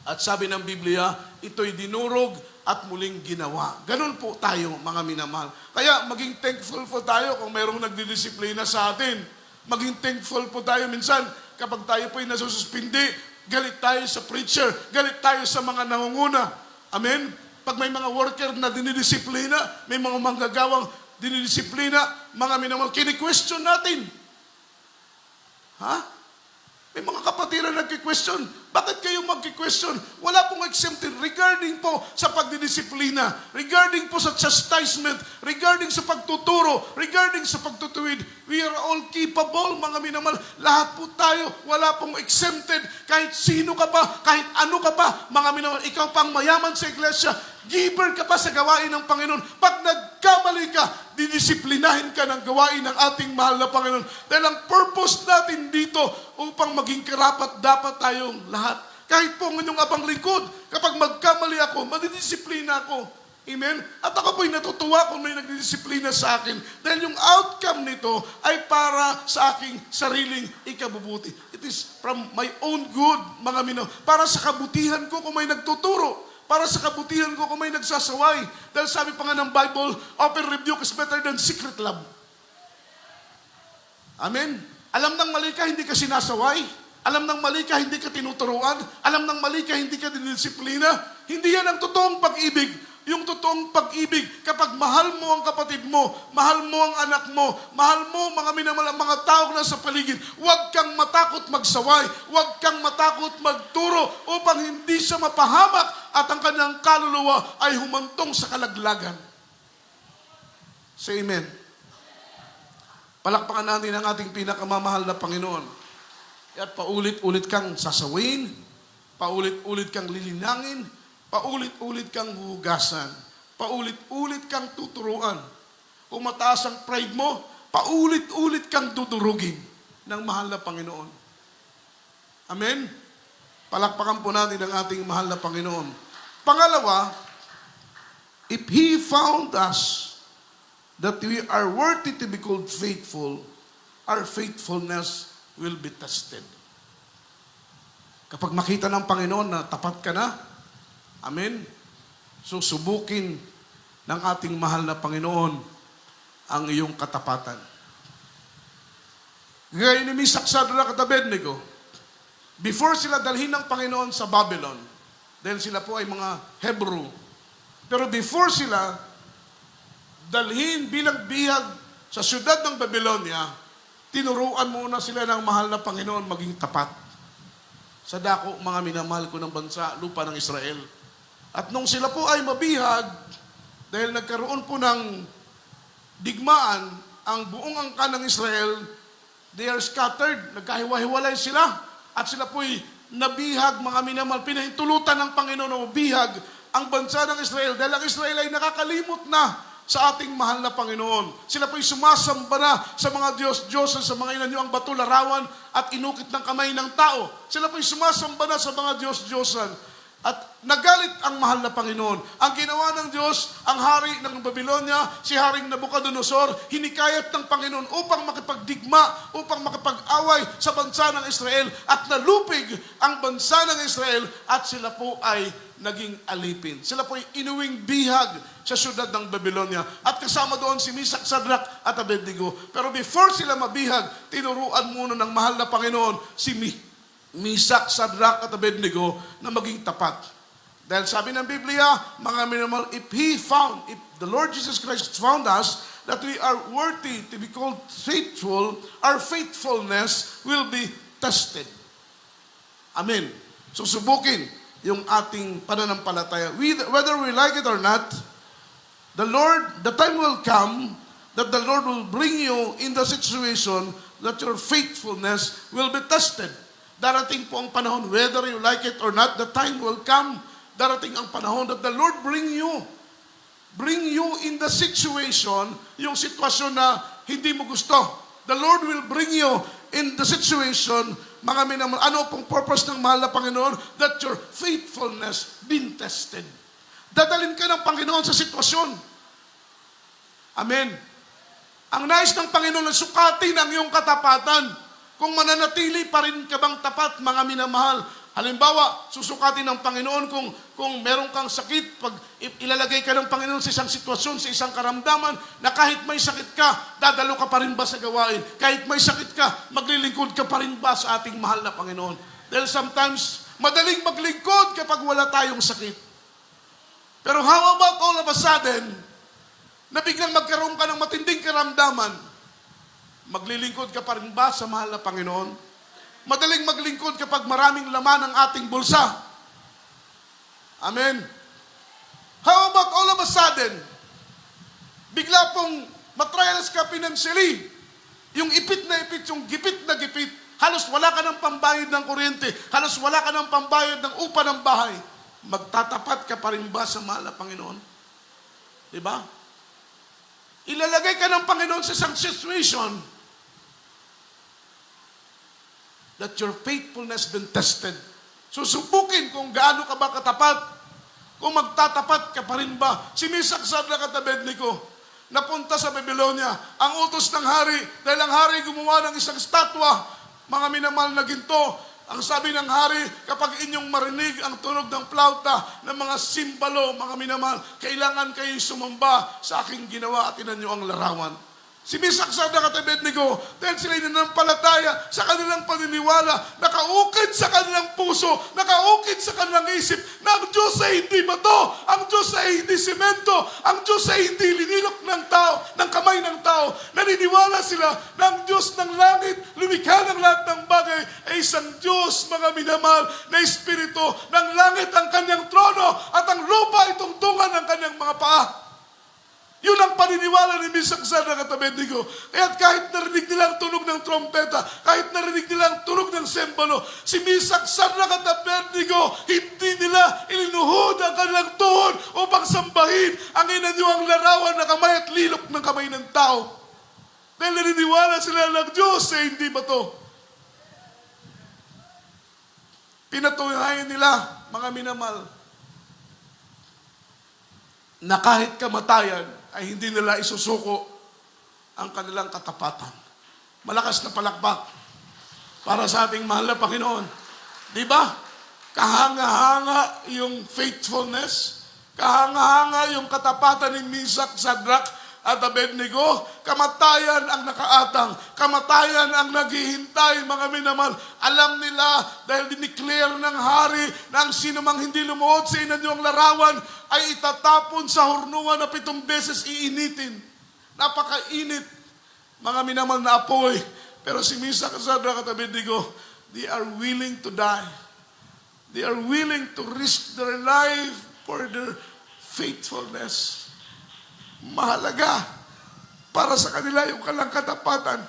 at sabi ng Biblia, ito'y dinurog at muling ginawa. Ganun po tayo, mga minamahal. Kaya maging thankful po tayo kung mayroong nagdidisiplina sa atin. Maging thankful po tayo minsan kapag tayo po'y nasususpindi, galit tayo sa preacher, galit tayo sa mga nangunguna. Amen? Pag may mga worker na dinidisiplina, may mga manggagawang dinidisiplina, mga minamahal, kini-question natin. Ha? May mga kapatid na nagki-question. Bakit kayo magki-question? Wala pong exempted regarding po sa pagdidisiplina, regarding po sa chastisement, regarding sa pagtuturo, regarding sa pagtutuwid. We are all capable, mga minamahal. Lahat po tayo, wala pong exempted. Kahit sino ka pa, kahit ano ka pa, mga minamahal. Ikaw pang mayaman sa iglesia, giver ka pa sa gawain ng Panginoon. Pag nagkamali ka, didisiplinahin ka ng gawain ng ating mahal na Panginoon. Dahil ang purpose natin dito upang maging karapat dapat tayong lahat. Kahit po ang inyong abang likod, kapag magkamali ako, madidisiplina ako. Amen? At ako po'y natutuwa kung may nagdidisiplina sa akin. Dahil yung outcome nito ay para sa aking sariling ikabubuti. It is from my own good, mga mino. Para sa kabutihan ko kung may nagtuturo. Para sa kabutihan ko kung may nagsasaway. Dahil sabi pa nga ng Bible, open rebuke is better than secret love. Amen? Alam ng mali ka, hindi ka sinasaway. Alam ng mali ka, hindi ka tinuturuan. Alam ng mali ka, hindi ka dinisiplina. Hindi yan ang totoong pag-ibig. Yung totoong pag-ibig, kapag mahal mo ang kapatid mo, mahal mo ang anak mo, mahal mo mga minamahal, mga tao na sa paligid, huwag kang matakot magsaway, huwag kang matakot magturo upang hindi siya mapahamak at ang kanyang kaluluwa ay humantong sa kalaglagan. Say amen. Palakpakan natin ang ating pinakamamahal na Panginoon. At paulit-ulit kang sasawin, paulit-ulit kang lilinangin, paulit-ulit kang huhugasan, paulit-ulit kang tuturuan. Kung mataas ang pride mo, paulit-ulit kang dudurugin ng mahal na Panginoon. Amen? Palakpakan po natin ang ating mahal na Panginoon. Pangalawa, if He found us that we are worthy to be called faithful, our faithfulness will be tested. Kapag makita ng Panginoon na tapat ka na, amen, susubukin ng ating mahal na Panginoon ang iyong katapatan. Gaya ni Meshach, Shadrach at Abednego, before sila dalhin ng Panginoon sa Babylon, dahil sila po ay mga Hebrew, pero before sila dalhin bilang bihag sa syudad ng Babylonia, tinuruan muna sila ng mahal na Panginoon maging tapat sa dako, mga minamahal ko ng bansa, lupa ng Israel. At nung sila po ay mabihag, dahil nagkaroon po ng digmaan, ang buong angkan ng Israel, they are scattered, nagkahiwa-hiwalay sila, at sila po'y nabihag, mga minamahal, pinahintulutan ng Panginoon na mabihag ang bansa ng Israel, dahil ang Israel ay nakakalimot na sa ating mahal na Panginoon. Sila po'y sumasamba na sa mga Diyos-Diyosan, sa mga inanyuang bato, larawan, at inukit ng kamay ng tao. Sila po'y sumasamba na sa mga Diyos-Diyosan. At nagalit ang mahal na Panginoon. Ang ginawa ng Diyos, ang hari ng Babylonia, si Haring Nabucodonosor, hinikayat ng Panginoon upang makipagdigma, upang makipag-away sa bansa ng Israel, at nalupig ang bansa ng Israel, at sila po ay naging alipin. Sila po ay inuwing bihag sa syudad ng Babylonia. At kasama doon si Meshach, Shadrach at Abednego. Pero before sila mabihag, tinuruan muna ng mahal na Panginoon si Meshach, Shadrach at Abednego na maging tapat. Dahil sabi ng Biblia, mga minamahal, if the Lord Jesus Christ found us that we are worthy to be called faithful, our faithfulness will be tested. Amen. Susubukin yung ating pananampalataya. Whether we like it or not, the time will come that the Lord will bring you in the situation that your faithfulness will be tested. Darating po ang panahon, whether you like it or not, the time will come. Darating ang panahon that the Lord bring you in the situation, yung sitwasyon na hindi mo gusto. The Lord will bring you in the situation, mga minamahal, ano pong purpose ng mahal na Panginoon? That your faithfulness been tested. Dadalhin ka ng Panginoon sa sitwasyon. Amen. Ang nais ng Panginoon na sukatin ang iyong katapatan. Kung mananatili pa rin ka bang tapat, mga minamahal. Halimbawa, susukatin ng Panginoon kung meron kang sakit, pag ilalagay ka ng Panginoon sa isang sitwasyon, sa isang karamdaman, na kahit may sakit ka, dadalo ka pa rin ba sa gawain? Kahit may sakit ka, maglilingkod ka pa rin ba sa ating mahal na Panginoon? Dahil sometimes, madaling maglingkod kapag wala tayong sakit. Pero how about all of a sudden, na biglang magkaroon ka ng matinding karamdaman, maglilingkod ka pa rin ba sa mahal na Panginoon? Madaling maglingkod kapag maraming laman ang ating bulsa. Amen. How about all of a sudden, bigla pong matrials ka financially, yung ipit na ipit, yung gipit na gipit, halos wala ka ng pambayad ng kuryente, halos wala ka ng pambayad ng upa ng bahay, magtatapat ka pa rin ba sa mahal na Panginoon? Diba? Ilalagay ka ng Panginoon sa isang situation that your faithfulness been tested. Susubukin kung gaano ka ba katapat. Kung magtatapat ka pa rin ba. Si Misak, Sadrak at Abednego, napunta sa Babylonia. Ang utos ng hari, dahil ang hari gumawa ng isang statwa, mga minamahal na ginto. Ang sabi ng hari, kapag inyong marinig ang tunog ng plauta ng mga simbalo, mga minamahal, kailangan kayo sumamba sa aking ginawa at tinan niyo ang larawan. Si Misak, Sadrak at Abednego, dahil sila'y nanampalataya sa kanilang paniniwala, nakaukit sa kanilang puso, nakaukit sa kanilang isip, na ang Diyos ay hindi bato, ang Diyos ay hindi simento, ang Diyos ay hindi linilok ng tao, ng kamay ng tao. Naniniwala sila na ang Diyos ng langit, lumikha ng lahat ng bagay, ay isang Diyos, mga minamahal, na Espiritu ng langit ang kanyang trono, at ang lupa ay tungtungan ng kanyang mga paa. Yun ang paniniwala ni Misak, Sadrak at Abednego. Kaya't kahit narinig nila ang tunog ng trompeta, kahit narinig nila ang tunog ng sembalo, si Misak, Sadrak at Abednego, hindi nila ilinuhod ang kanilang tuhod upang sambahin ang inanyuang larawan na kamay at lilok ng kamay ng tao. Dahil naniniwala sila ng Diyos ay hindi ba to? Pinatunayan nila, mga minamahal, na kahit kamatayan, ay hindi nila isusuko ang kanilang katapatan. Malakas na palakpak para sa ating mahal na Panginoon. Di ba? Kahanga-hanga yung faithfulness, kahanga-hanga yung katapatan ni Misak, Sadrak at Abednego. Kamatayan ang nakaatang, kamatayan ang naghihintay, mga minamahal. Alam nila dahil dineclare ng hari na ang sino mang hindi lumuhod sa inanyong larawan ay itatapon sa hurnuan na 7 beses iinitin. Napakainit, mga minamahal na apoy. Pero si Misak, Sadrak at Abednego, they are willing to die. They are willing to risk their life for their faithfulness. Mahalaga para sa kanila yung kanilang katapatan.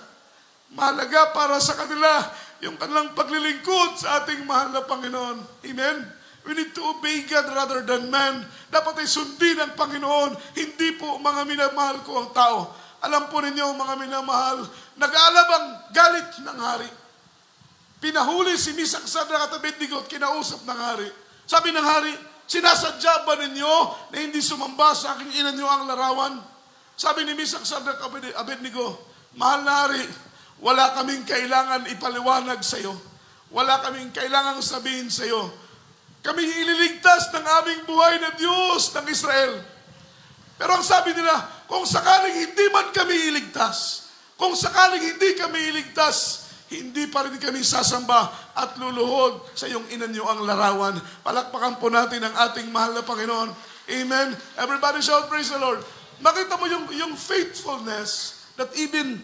Mahalaga para sa kanila yung kanilang paglilingkod sa ating mahal na Panginoon. Amen? We need to obey God rather than man. Dapat ay sundin ang Panginoon, hindi po mga minamahal ko ang tao. Alam po ninyo, mga minamahal, nag-aalab ang galit ng hari. Pinahuli si Misak, Sadrak at Abednego at kinausap ng hari. Sabi ng hari, sinasadya ba ninyo na hindi sumamba sa aking inanyo ang larawan? Sabi ni Misak, Sadrak at Abednego, mahal na hari, wala kaming kailangan ipaliwanag sa iyo. Wala kaming kailangan sabihin sa iyo. Kami ililigtas ng aming buhay na Diyos ng Israel. Pero ang sabi nila, kung sakaling hindi man kami iligtas, kung sakaling hindi kami iligtas, hindi pa rin kami sasamba at luluhod sa iyong inanyo ang larawan. Palakpakan po natin ang ating mahal na Panginoon. Amen. Everybody shout, praise the Lord. Makita mo yung faithfulness that even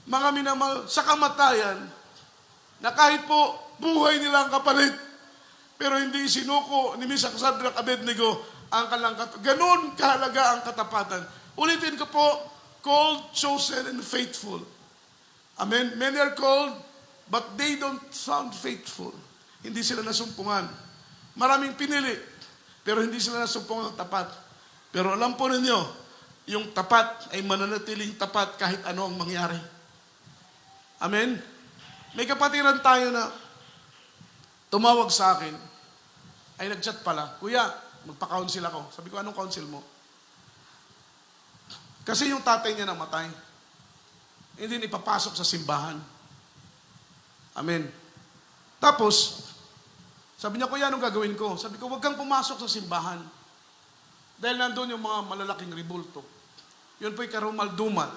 mga minamahal sa kamatayan, na kahit po buhay nila ang kapalit, pero hindi sinuko ni Misak, Sadrak, Abednego ang kanilang ganon kahalaga ang katapatan. Ulitin ko po, called, chosen, and faithful. Amen. Many are called, but they don't sound faithful. Hindi sila nasumpungan. Maraming pinili, pero hindi sila nasumpungan ng tapat. Pero alam po ninyo, yung tapat ay mananatiling tapat kahit ano ang mangyari. Amen. May kapatiran tayo na tumawag sa akin, ay nag-chat pala, Kuya, magpa-counsel ako. Sabi ko, anong counsel mo? Kasi yung tatay niya namatay. Hindi ipapasok sa simbahan. Amen. Tapos, sabi niya, kuya, anong gagawin ko? Sabi ko, huwag kang pumasok sa simbahan. Dahil nandun yung mga malalaking ribulto. Yun po'y karumal-dumal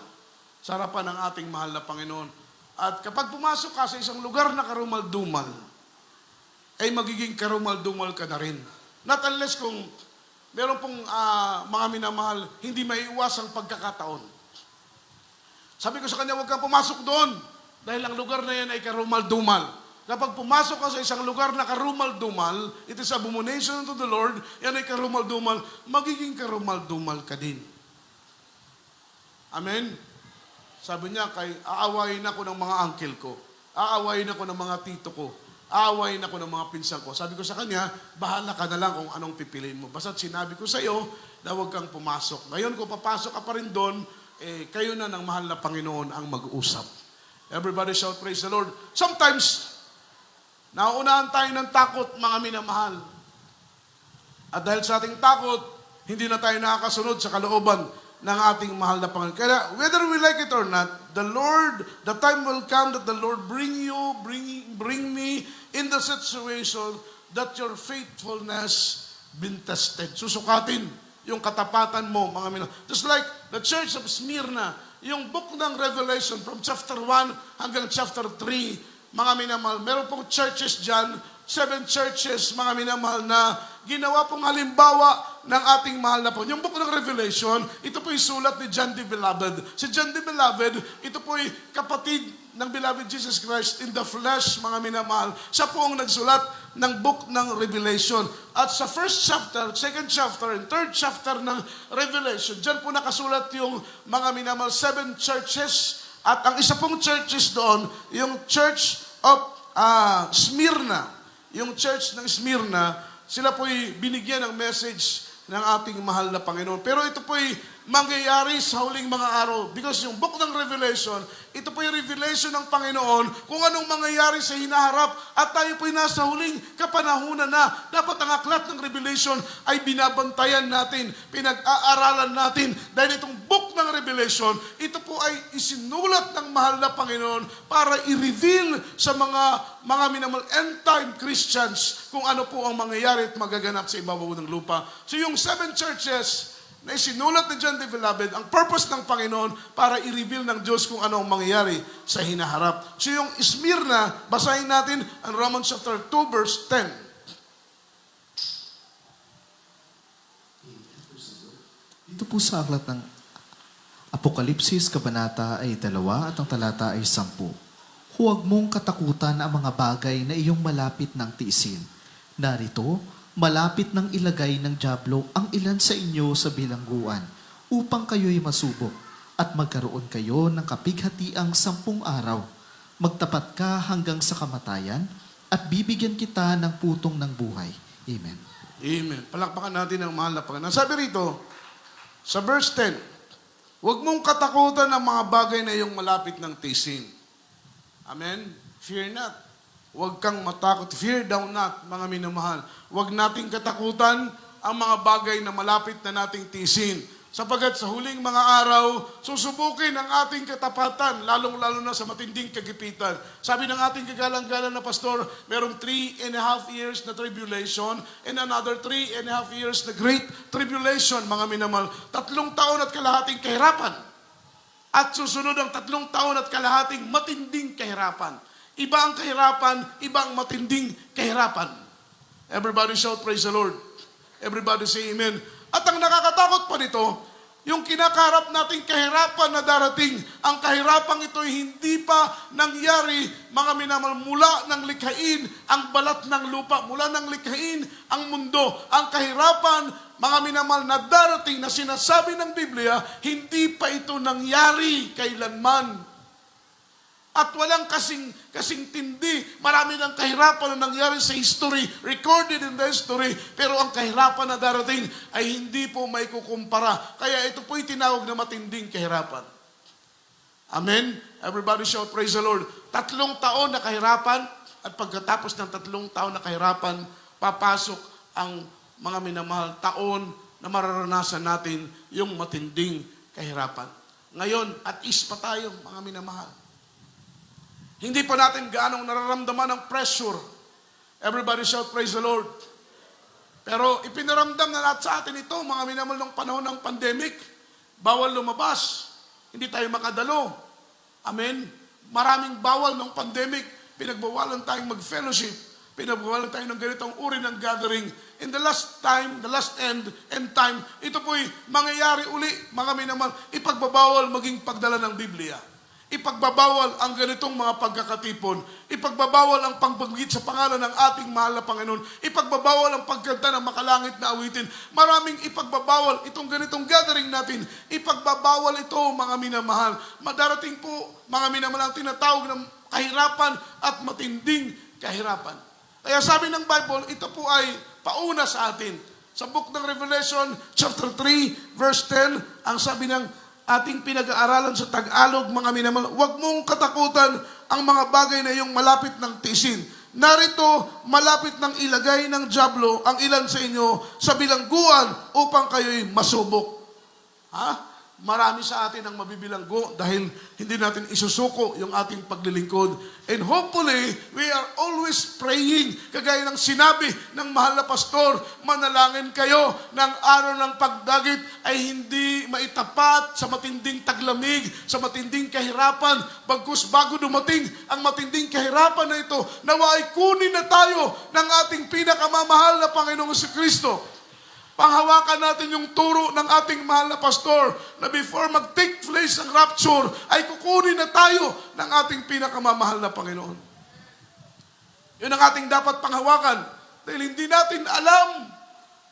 sa harapan ng ating mahal na Panginoon. At kapag pumasok ka sa isang lugar na karumal-dumal, ay magiging karumal-dumal ka na rin. Not unless kung meron pong mga minamahal, hindi maiiwasang pagkakataon. Sabi ko sa kanya, huwag kang pumasok doon. Dahil ang lugar na yan ay karumal-dumal. Kapag pumasok ka sa isang lugar na karumal-dumal, it is abomination to the Lord, yan ay karumal-dumal, magiging karumal-dumal ka din. Amen? Sabi niya, aawayin ako ng mga uncle ko, aawayin ako ng mga tito ko, aawayin ako ng mga pinsan ko. Sabi ko sa kanya, bahala ka na lang kung anong pipiliin mo. Basta't sinabi ko sa iyo na huwag kang pumasok. Ngayon, kung papasok ka pa rin doon, kayo na ng mahal na Panginoon ang mag-uusap. Everybody shout, praise the Lord. Sometimes, nauunahan tayo ng takot, mga minamahal. At dahil sa ating takot, hindi na tayo nakakasunod sa kalooban ng ating mahal na Panginoon. Kaya, whether we like it or not, the time will come that the Lord bring me in the situation that your faithfulness been tested. Susukatin yung katapatan mo, mga minamahal. Just like the church of Smyrna, yung book ng Revelation from chapter 1 hanggang chapter 3, mga minamahal, meron pong churches dyan, 7 churches, mga minamahal, na ginawa pong halimbawa ng ating mahal na po. Yung book ng Revelation, ito po yung sulat ni John the Beloved. Si John the Beloved, ito po yung kapatid ng Beloved Jesus Christ in the flesh, mga minamahal. Siya po ang nagsulat ng book ng Revelation. At sa first chapter, second chapter, and third chapter ng Revelation, dyan po nakasulat yung mga minamahal, 7 churches. At ang isa pong churches doon, yung Church of Smyrna. Yung church ng Smyrna, sila po'y binigyan ng message ng ating mahal na Panginoon. Pero ito po'y mangyayari sa huling mga araw. Because yung book ng Revelation, ito po'y revelation ng Panginoon kung anong mangyayari sa hinaharap. At tayo po'y nasa huling kapanahunan na. Dapat ang aklat ng Revelation ay binabantayan natin, pinag-aaralan natin. Dahil itong book ng Revelation, ito po ay isinulat ng mahal na Panginoon para i-reveal sa mga minamahal end-time Christians kung ano po ang mangyayari at magaganap sa ibabaw ng lupa. So yung 7 churches na isinulat ni John the Beloved, ang purpose ng Panginoon para i-reveal ng Diyos kung ano ang mangyayari sa hinaharap. So yung Smyrna, basahin natin ang Romans chapter 2 verse 10. Ito po sa aklat ng Apokalipsis, kabanata ay 2 at ang talata ay 10. Huwag mong katakutan ang mga bagay na iyong malapit ng tiisin. Narito, malapit nang ilagay ng dyablo ang ilan sa inyo sa bilangguan upang kayo'y masubok at magkaroon kayo ng kapighatiang 10 araw. Magtapat ka hanggang sa kamatayan at bibigyan kita ng putong ng buhay. Amen. Amen. Palakpakan natin ang mahal na Panginoon. Sabi rito, sa verse 10, huwag mong katakutan ang mga bagay na iyong malapit ng tiisin. Amen? Fear not. Huwag kang matakot. Fear thou not, mga minamahal. Huwag nating katakutan ang mga bagay na malapit na nating tiisin. Sapagat sa huling mga araw, susubukin ang ating katapatan, lalong-lalo na sa matinding kagipitan. Sabi ng ating kagalang-galang na pastor, merong 3.5 years na tribulation and another 3.5 years na great tribulation, mga minamahal. 3 taon at kalahating kahirapan. At susunod ang 3 taon at kalahating matinding kahirapan. Iba ang kahirapan, iba ang matinding kahirapan. Everybody shout, praise the Lord. Everybody say amen. At ang nakakatakot pa nito, yung kinakaharap nating kahirapan na darating, ang kahirapang ito ay hindi pa nangyari, mga minamahal, mula ng likhain ang balat ng lupa, mula ng likhain ang mundo. Ang kahirapan, mga minamahal, na darating na sinasabi ng Biblia, hindi pa ito nangyari kailanman. At walang kasing tindi. Marami ng kahirapan na nangyari sa history, recorded in the history, pero ang kahirapan na darating ay hindi po may kukumpara. Kaya ito po'y tinawag na matinding kahirapan. Amen? Everybody shout, praise the Lord. 3 taon na kahirapan, at pagkatapos ng 3 taon na kahirapan, papasok ang mga minamahal taon na mararanasan natin yung matinding kahirapan. Ngayon, at is pa tayo, mga minamahal. Hindi pa natin gaanong nararamdaman ng pressure. Everybody shout, praise the Lord. Pero ipinaramdam na lahat sa atin ito, mga minamahal ng panahon ng pandemic. Bawal lumabas. Hindi tayo makadalo. Amen? Maraming bawal ng pandemic. Pinagbawalan tayong mag-fellowship. Pinagbawalan tayo ng ganitong uri ng gathering. In the last time, the last end time, ito po'y mangyayari uli, mga minamahal, ipagbabawal maging pagdala ng Biblia. Ipagbabawal ang ganitong mga pagkakatipon. Ipagbabawal ang pagbanggit sa pangalan ng ating mahal na Panginoon. Ipagbabawal ang pagkanta ng makalangit na awitin. Maraming ipagbabawal itong ganitong gathering natin. Ipagbabawal ito, mga minamahal. Madarating po, mga minamahal, ang tinatawag ng kahirapan at matinding kahirapan. Kaya sabi ng Bible, ito po ay pauna sa atin. Sa book ng Revelation, chapter 3, verse 10, ang sabi ng ating pinag-aaralan sa Tagalog, mga minamahal, huwag mong katakutan ang mga bagay na iyong malapit ng tiisin. Narito, malapit ng ilagay ng dyablo ang ilan sa inyo sa bilangguan upang kayo'y masubok. Ha? Marami sa atin ang mabibilanggo dahil hindi natin isusuko yung ating paglilingkod. And hopefully, we are always praying. Kagaya ng sinabi ng mahal na pastor, manalangin kayo ng araw ng pagdagit ay hindi maitapat sa matinding taglamig, sa matinding kahirapan. Bagkus bago dumating ang matinding kahirapan na ito, nawa ay kunin na tayo ng ating pinakamamahal na Panginoong Jesucristo. Panghawakan natin yung turo ng ating mahal na pastor na before mag-take place ang rapture, ay kukunin na tayo ng ating pinakamamahal na Panginoon. Yun ang ating dapat panghawakan dahil hindi natin alam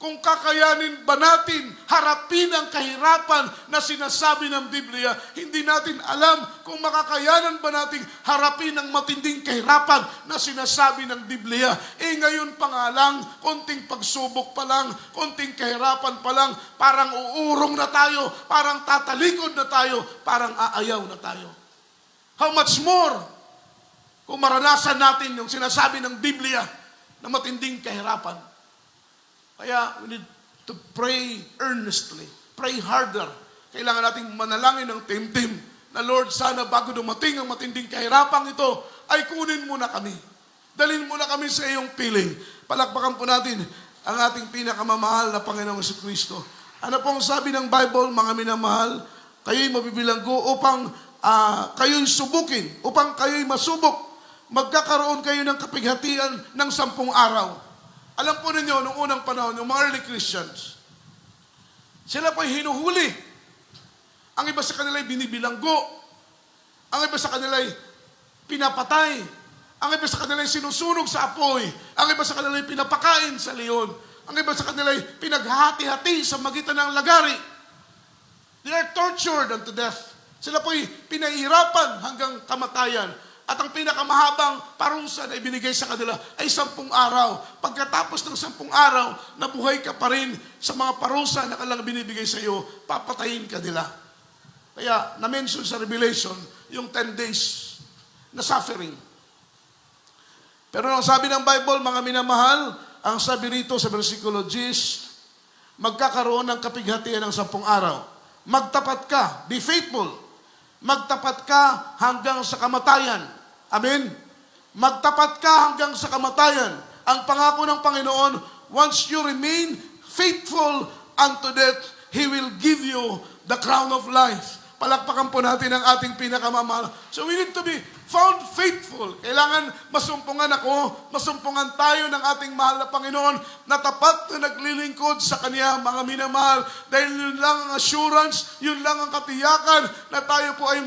kung kakayanin ba natin harapin ang kahirapan na sinasabi ng Biblia. Hindi natin alam kung makakayanan ba natin harapin ang matinding kahirapan na sinasabi ng Biblia. Ngayon pa nga lang, konting pagsubok pa lang, konting kahirapan pa lang, parang uurong na tayo, parang tatalikod na tayo, parang aayaw na tayo. How much more kung maranasan natin yung sinasabi ng Biblia na matinding kahirapan. Kaya we need to pray earnestly. Pray harder. Kailangan nating manalangin ng timtim na Lord, sana bago dumating ang matinding kahirapang ito, ay kunin mo na kami. Dalhin mo na kami sa iyong piling. Palakpakan po natin ang ating pinakamamahal na Panginoong Jesucristo. Ano pong sabi ng Bible, mga minamahal? Kayo'y mabibilanggo upang kayo'y subukin, upang kayo'y masubok. Magkakaroon kayo ng kapighatian ng 10 araw. Alam po ninyo, noong unang panahon, yung mga early Christians, sila po'y hinuhuli. Ang iba sa kanila ay binibilanggo. Ang iba sa kanila ay pinapatay. Ang iba sa kanila ay sinusunog sa apoy. Ang iba sa kanila ay pinapakain sa leon. Ang iba sa kanila ay pinaghati-hati sa magitan ng lagari. They are tortured unto death. Sila po'y pinahirapan hanggang kamatayan. At ang pinakamahabang parusa na ibinigay sa kanila ay 10 araw. Pagkatapos ng 10 araw, nabuhay ka pa rin sa mga parusa na kailangan binibigay sa iyo, papatayin ka nila. Kaya, na-mention sa Revelation, yung 10 days na suffering. Pero ang sabi ng Bible, mga minamahal, ang sabi rito sa versikulo 10, magkakaroon ng kapighatian ng 10 araw. Magtapat ka, be faithful. Magtapat ka hanggang sa kamatayan. Amen? Magtapat ka hanggang sa kamatayan. Ang pangako ng Panginoon, once you remain faithful unto death, He will give you the crown of life. Palakpakan po natin ang ating pinakamamahal. So we need to be found faithful. Kailangan masumpungan ako, masumpungan tayo ng ating mahal na Panginoon na tapat na naglilingkod sa Kanya, mga minamahal. Dahil yun lang ang assurance, yun lang ang katiyakan na tayo po ay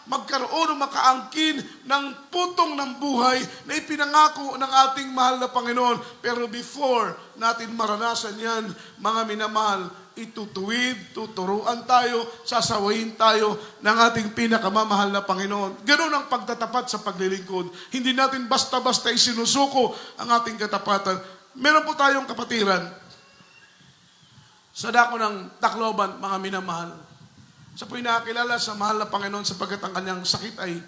magkaroon o makaangkin ng putong ng buhay na ipinangako ng ating mahal na Panginoon. Pero before natin maranasan yan, mga minamahal, itutuwid, tuturuan tayo, sasawayin tayo ng ating pinakamamahal na Panginoon. Ganun ang pagtatapat sa paglilingkod. Hindi natin basta-basta isinusuko ang ating katapatan. Meron po tayong kapatiran sa dako ng Tacloban, mga minamahal. Siya po'y nakakilala sa mahal na Panginoon sapagkat ang kanyang sakit ay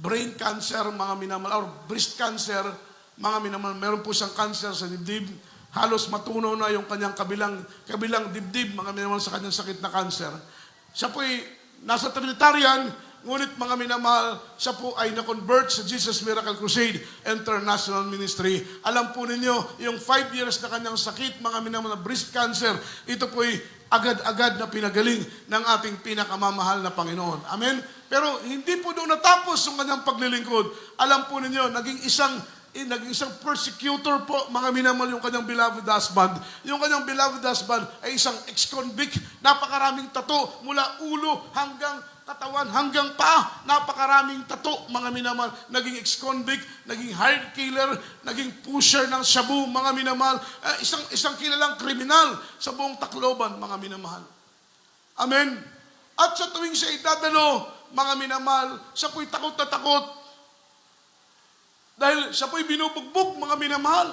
brain cancer, mga minamahal, or breast cancer, mga minamahal. Meron po siyang cancer sa dibdib. Halos matunaw na yung kanyang kabilang dibdib, mga minamahal, sa kanyang sakit na cancer. Siya po'y nasa Trinitarian, Ngunit mga minamahal, siya po ay na-convert sa Jesus Miracle Crusade International Ministry. Alam po ninyo, yung 5 years na kanyang sakit, mga minamahal, na breast cancer, ito po ay agad-agad na pinagaling ng ating pinakamamahal na Panginoon. Amen? Pero hindi po doon natapos yung kanyang paglilingkod. Alam po ninyo, naging isang persecutor po, mga minamahal, yung kanyang beloved husband. Yung kanyang beloved husband ay isang ex-convict, napakaraming tato mula ulo hanggang katawan, hanggang paa, napakaraming tato, mga minamahal. Naging ex-convict, naging hired killer, naging pusher ng shabu, mga minamahal. Isang kilalang kriminal sa buong Tacloban, mga minamahal. Amen? At sa tuwing siya idadalo, mga minamahal, siya po'y takot na takot. Dahil siya po'y binubugbog, mga minamahal.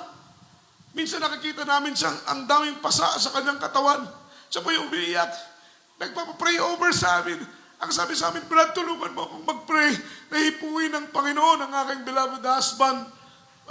Minsan nakikita namin siyang ang daming pasa sa kanyang katawan. Siya po'y umiiyak. Nagpapapray over sa amin. Ang sabi sa amin, Brad, tulungan mo akong mag-pray na hipuin ng Panginoon ang aking beloved husband.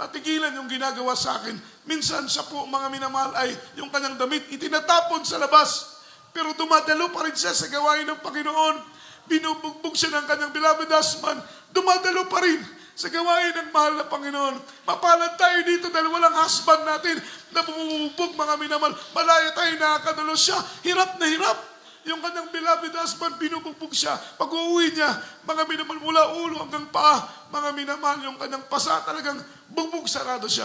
At tigilan yung ginagawa sa akin. Minsan siya po, mga minamahal, ay yung kanyang damit itinatapon sa labas. Pero dumadalo pa rin siya sa gawain ng Panginoon. Binubugbog siya ng kanyang beloved husband. Dumadalo pa rin sa gawain ng mahal na Panginoon. Mapalad tayo dito dahil walang husband natin na bumubog, mga minamahal. Malaya tayo, nakakadalo siya. Hirap na hirap. Yung kanyang beloved husband, binubugbog siya. Pag uuwi niya, mga minamahal, mula ulo hanggang paa, mga minamahal, yung kanyang pasa, talagang bugbog sarado siya.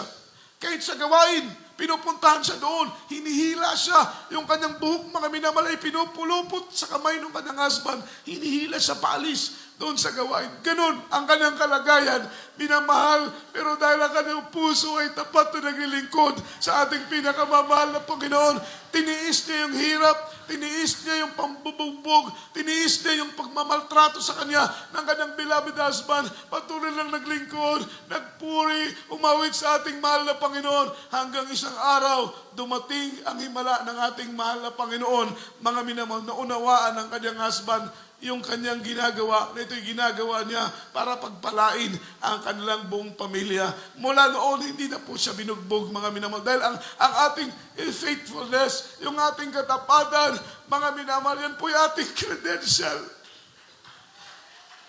Kahit sa gawain, pinupuntahan siya doon, hinihila siya. Yung kanyang buhok, mga minamahal, ay pinupulupot sa kamay ng kanyang husband. Hinihila siya paalis doon sa gawain. Ganon ang kanyang kalagayan, minamahal, pero dahil ang kanyang puso ay tapat na naglilingkod sa ating pinakamamahal na Panginoon, tiniis niya yung hirap, tiniis niya yung pambubugbog, tiniis niya yung pagmamaltrato sa kanya ng kanyang beloved husband, patuloy lang naglingkod, nagpuri, umawit sa ating mahal na Panginoon, hanggang isang araw, dumating ang himala ng ating mahal na Panginoon, mga minamahal, na unawaan ng kanyang husband, yung kanyang ginagawa, na ito'y ginagawa niya para pagpalain ang kanilang buong pamilya. Mula noon, hindi na po siya binugbog, mga minamahal. Dahil ang ating faithfulness, yung ating katapatan, mga minamahal, yan po yung ating credential.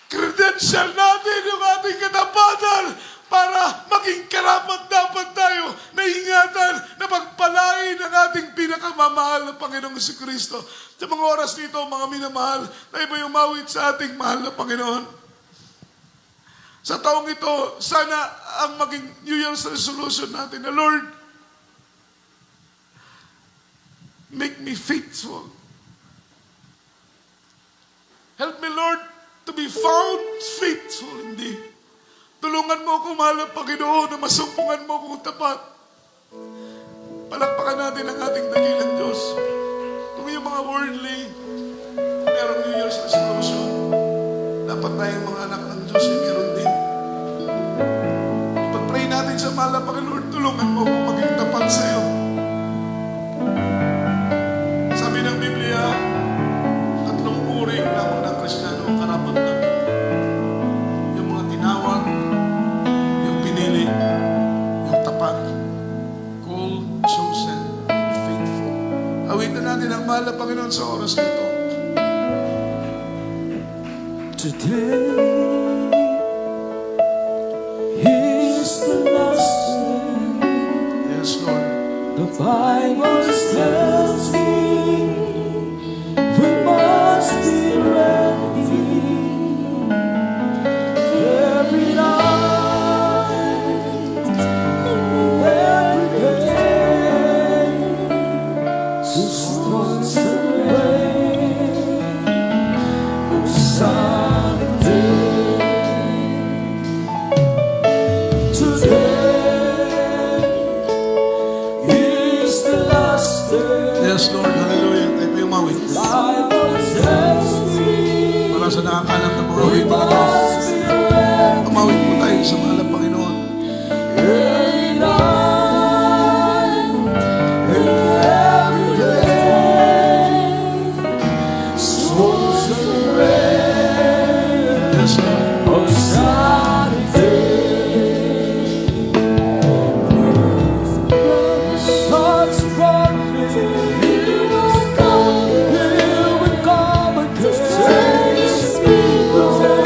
Credential natin yung ating katapatan para maging karapat dapat tayo na ingatan, na pagpalain ang ating pinakamamahal na Panginoong Jesucristo. Sa mga oras nito, mga minamahal, tayo ba umawit sa ating mahal na Panginoon? Sa taong ito, sana ang maging New Year's resolution natin na, Lord, make me faithful. Help me, Lord, to be found faithful indeed. Tulungan mo ako, mahal na Panginoon, na masumpungan mo akong tapat. Palakpakan natin ang ating dakilang Diyos. Kung yung mga worldly, merong New Year's resolution, dapat tayong mga anak ng Diyos ay meron din. Ipag-pray natin sa mahal na Panginoon, tulungan mo akong maging tapat sa iyo. Sabi ng Biblia, 3 uri lamang ng Kristiyano ang karapat namin. Yung mga tinawag, yung pinili, yung tapat, called, chosen, and faithful. Awitin natin ang mahal na Panginoon sa oras nito. Today is the last day. Yes, Lord. The Bible tells me we must be ready every night, every day, to storms and rain, sun and day. Today is the last day. Yes, Lord. Hallelujah. Tayo po yung mawit. Bible tells me Para sa nakakalam ng mga we wait na ito, must be ready umawit po tayo sa mahal na Panginoon. every night and every day. Storms and rain, Yes, Lord. oh sunny day. God's promise, He will come again. Take us, people.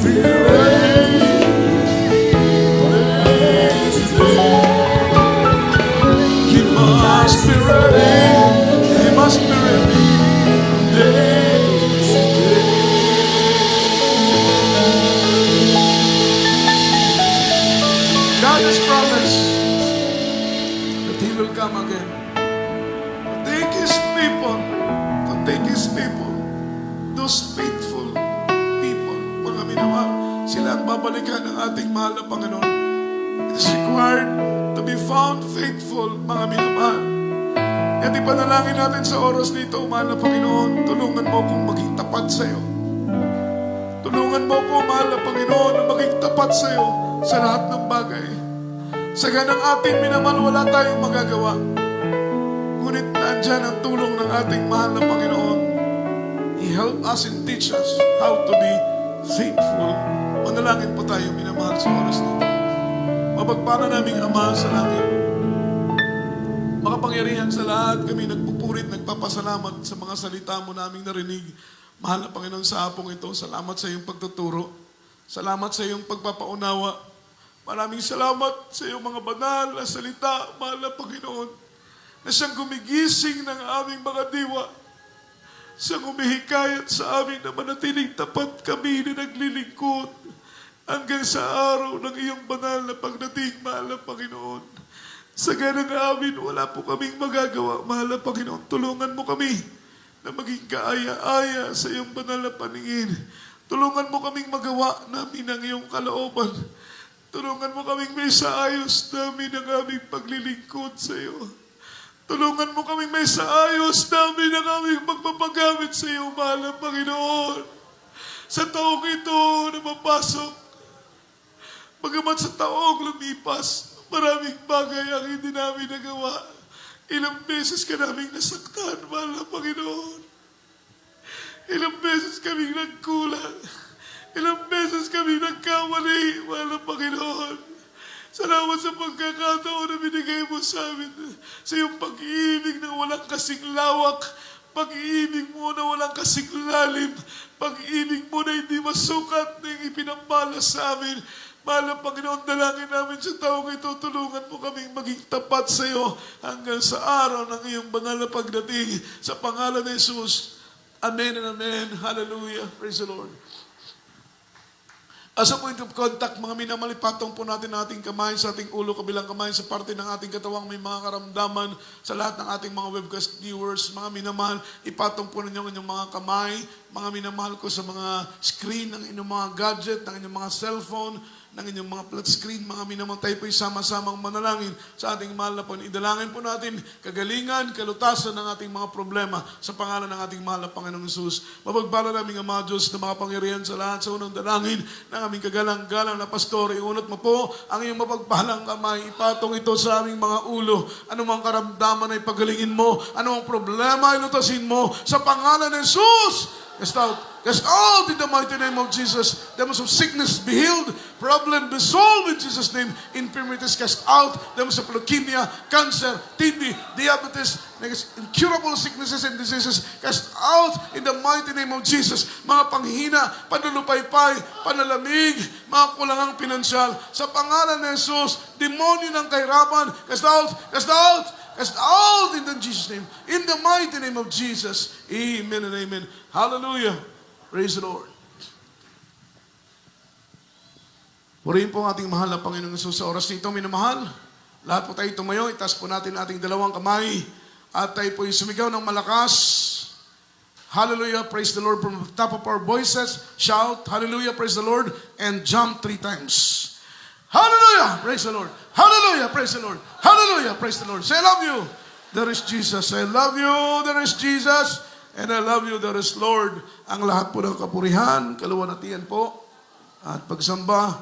He must be ready. He must be ready. God has promised that He will come again to take His people, those faithful people, mga minamahal, sila ang babalikan ng ating mahal na Panginoon. It is required to be found faithful, mga minamahal. At ipanalangin natin sa oras nito, mahal na Panginoon, tulungan mo akong maging tapat sa iyo. Tulungan mo ako, mahal na Panginoon, na maging tapat sa iyo sa lahat ng bagay. Sa ganang ating minamahal, wala tayong magagawa. Ngunit nandyan ang tulong ng ating mahal na Panginoon. He help us and teach us how to be faithful. Manalangin po tayo, minamahal, sa oras nito. Mapagpala naming Ama sa langit, makapangyarihan sa lahat, kami nagpupurit, nagpapasalamat sa mga salita mo naming narinig. Mahal na Panginoon, sa hapong ito, salamat sa iyong pagtuturo. Salamat sa iyong pagpapaunawa. Maraming salamat sa iyong mga banal na salita, mahal na Panginoon, na siyang gumigising ng aming mga diwa. Siyang humihikayat sa amin na manatiling tapat kami na naglilingkod hanggang sa araw ng iyong banal na pagdating, mahal na Panginoon. Sa ganang amin, wala po kaming magagawa, mahal na Panginoon. Tulungan mo kami na maging kaaya-aya sa iyong banal na paningin. Tulungan mo kaming magawa namin ang iyong kalooban. Tulungan mo kaming may saayos namin ang aming paglilingkod sa iyo. Tulungan mo kaming may saayos namin ang aming pagpapagamit sa iyo, mahal na Panginoon. Sa taong ito na mapasok, bagamat sa taong lumipas, maraming bagay ang hindi namin nagawa. Ilang beses ka namin nasaktan, mahal na Panginoon. Ilang beses kaming nagkulang. Ilang beses kami nagkamali, mahal na Panginoon. Salamat sa pagkakataon na binigay mo sa amin. Sa iyong pag-ibig na walang kasing lawak. Pag-ibig mo na walang kasing lalim. Pag-ibig mo na hindi masukat na yung ipinapala sa amin. Mahal na Panginoon, dalangin namin sa taong ito. Tulungan mo kaming maging tapat sa iyo hanggang sa araw ng iyong banal na pagdating. Sa pangalan ni Jesus. Amen and amen. Hallelujah. Praise the Lord. As a point of contact, mga minamahal, ipatong po natin ating kamay sa ating ulo, kabilang kamay sa parte ng ating katawang may mga karamdaman sa lahat ng ating mga webcast viewers. Mga minamahal, ipatong po ninyo ang inyong mga kamay, mga minamahal ko sa mga screen ng inyong mga gadget, ng inyong mga cellphone, ng inyong mga flat screen, mga minamahal, tayo po'y sama-samang manalangin sa ating mahal na Panginoon. Idalangin po natin kagalingan, kalutasan ng ating mga problema sa pangalan ng ating mahal na Panginoong Jesus. Mapagpala namin ang mga Diyos na makapangyarihan sa lahat sa unang dalangin ng aming kagalang-galang na pastor. Iunot mo po ang iyong mapagpalang kamay. Ipatong ito sa aming mga ulo. Anumang karamdaman ay pagalingin mo. Anumang problema ay lutasin mo sa pangalan ng Jesus. Cast out in the mighty name of Jesus. Demons of sickness be healed. Problem be solved in Jesus' name. Infirmities cast out. Demons of leukemia, cancer, TB, diabetes, incurable sicknesses and diseases cast out in the mighty name of Jesus. Mga panghina, panlulupaypay, panalamig, mga kulangang pinansyal. Sa pangalan ng Jesus, demonyo ng kahirapan, cast out, cast out. Cast out in the Jesus' name. In the mighty name of Jesus. Amen and amen. Hallelujah. Praise the Lord. Purihin po ang ating mahal na Panginoong Jesus sa oras nito, minamahal. Lahat po tayo tumayo, itaas po natin ating dalawang kamay at tayo po sumigaw ng malakas. Hallelujah, praise the Lord. From the top of our voices, shout, hallelujah, praise the Lord, and jump 3 times. Hallelujah, praise the Lord. Hallelujah, praise the Lord. Hallelujah, praise the Lord. Say, I love you. There is Jesus. I love you. There is Jesus. And I love you. There is Lord. Ang lahat po ng kapurihan, kaluwalhatian po, at pagsamba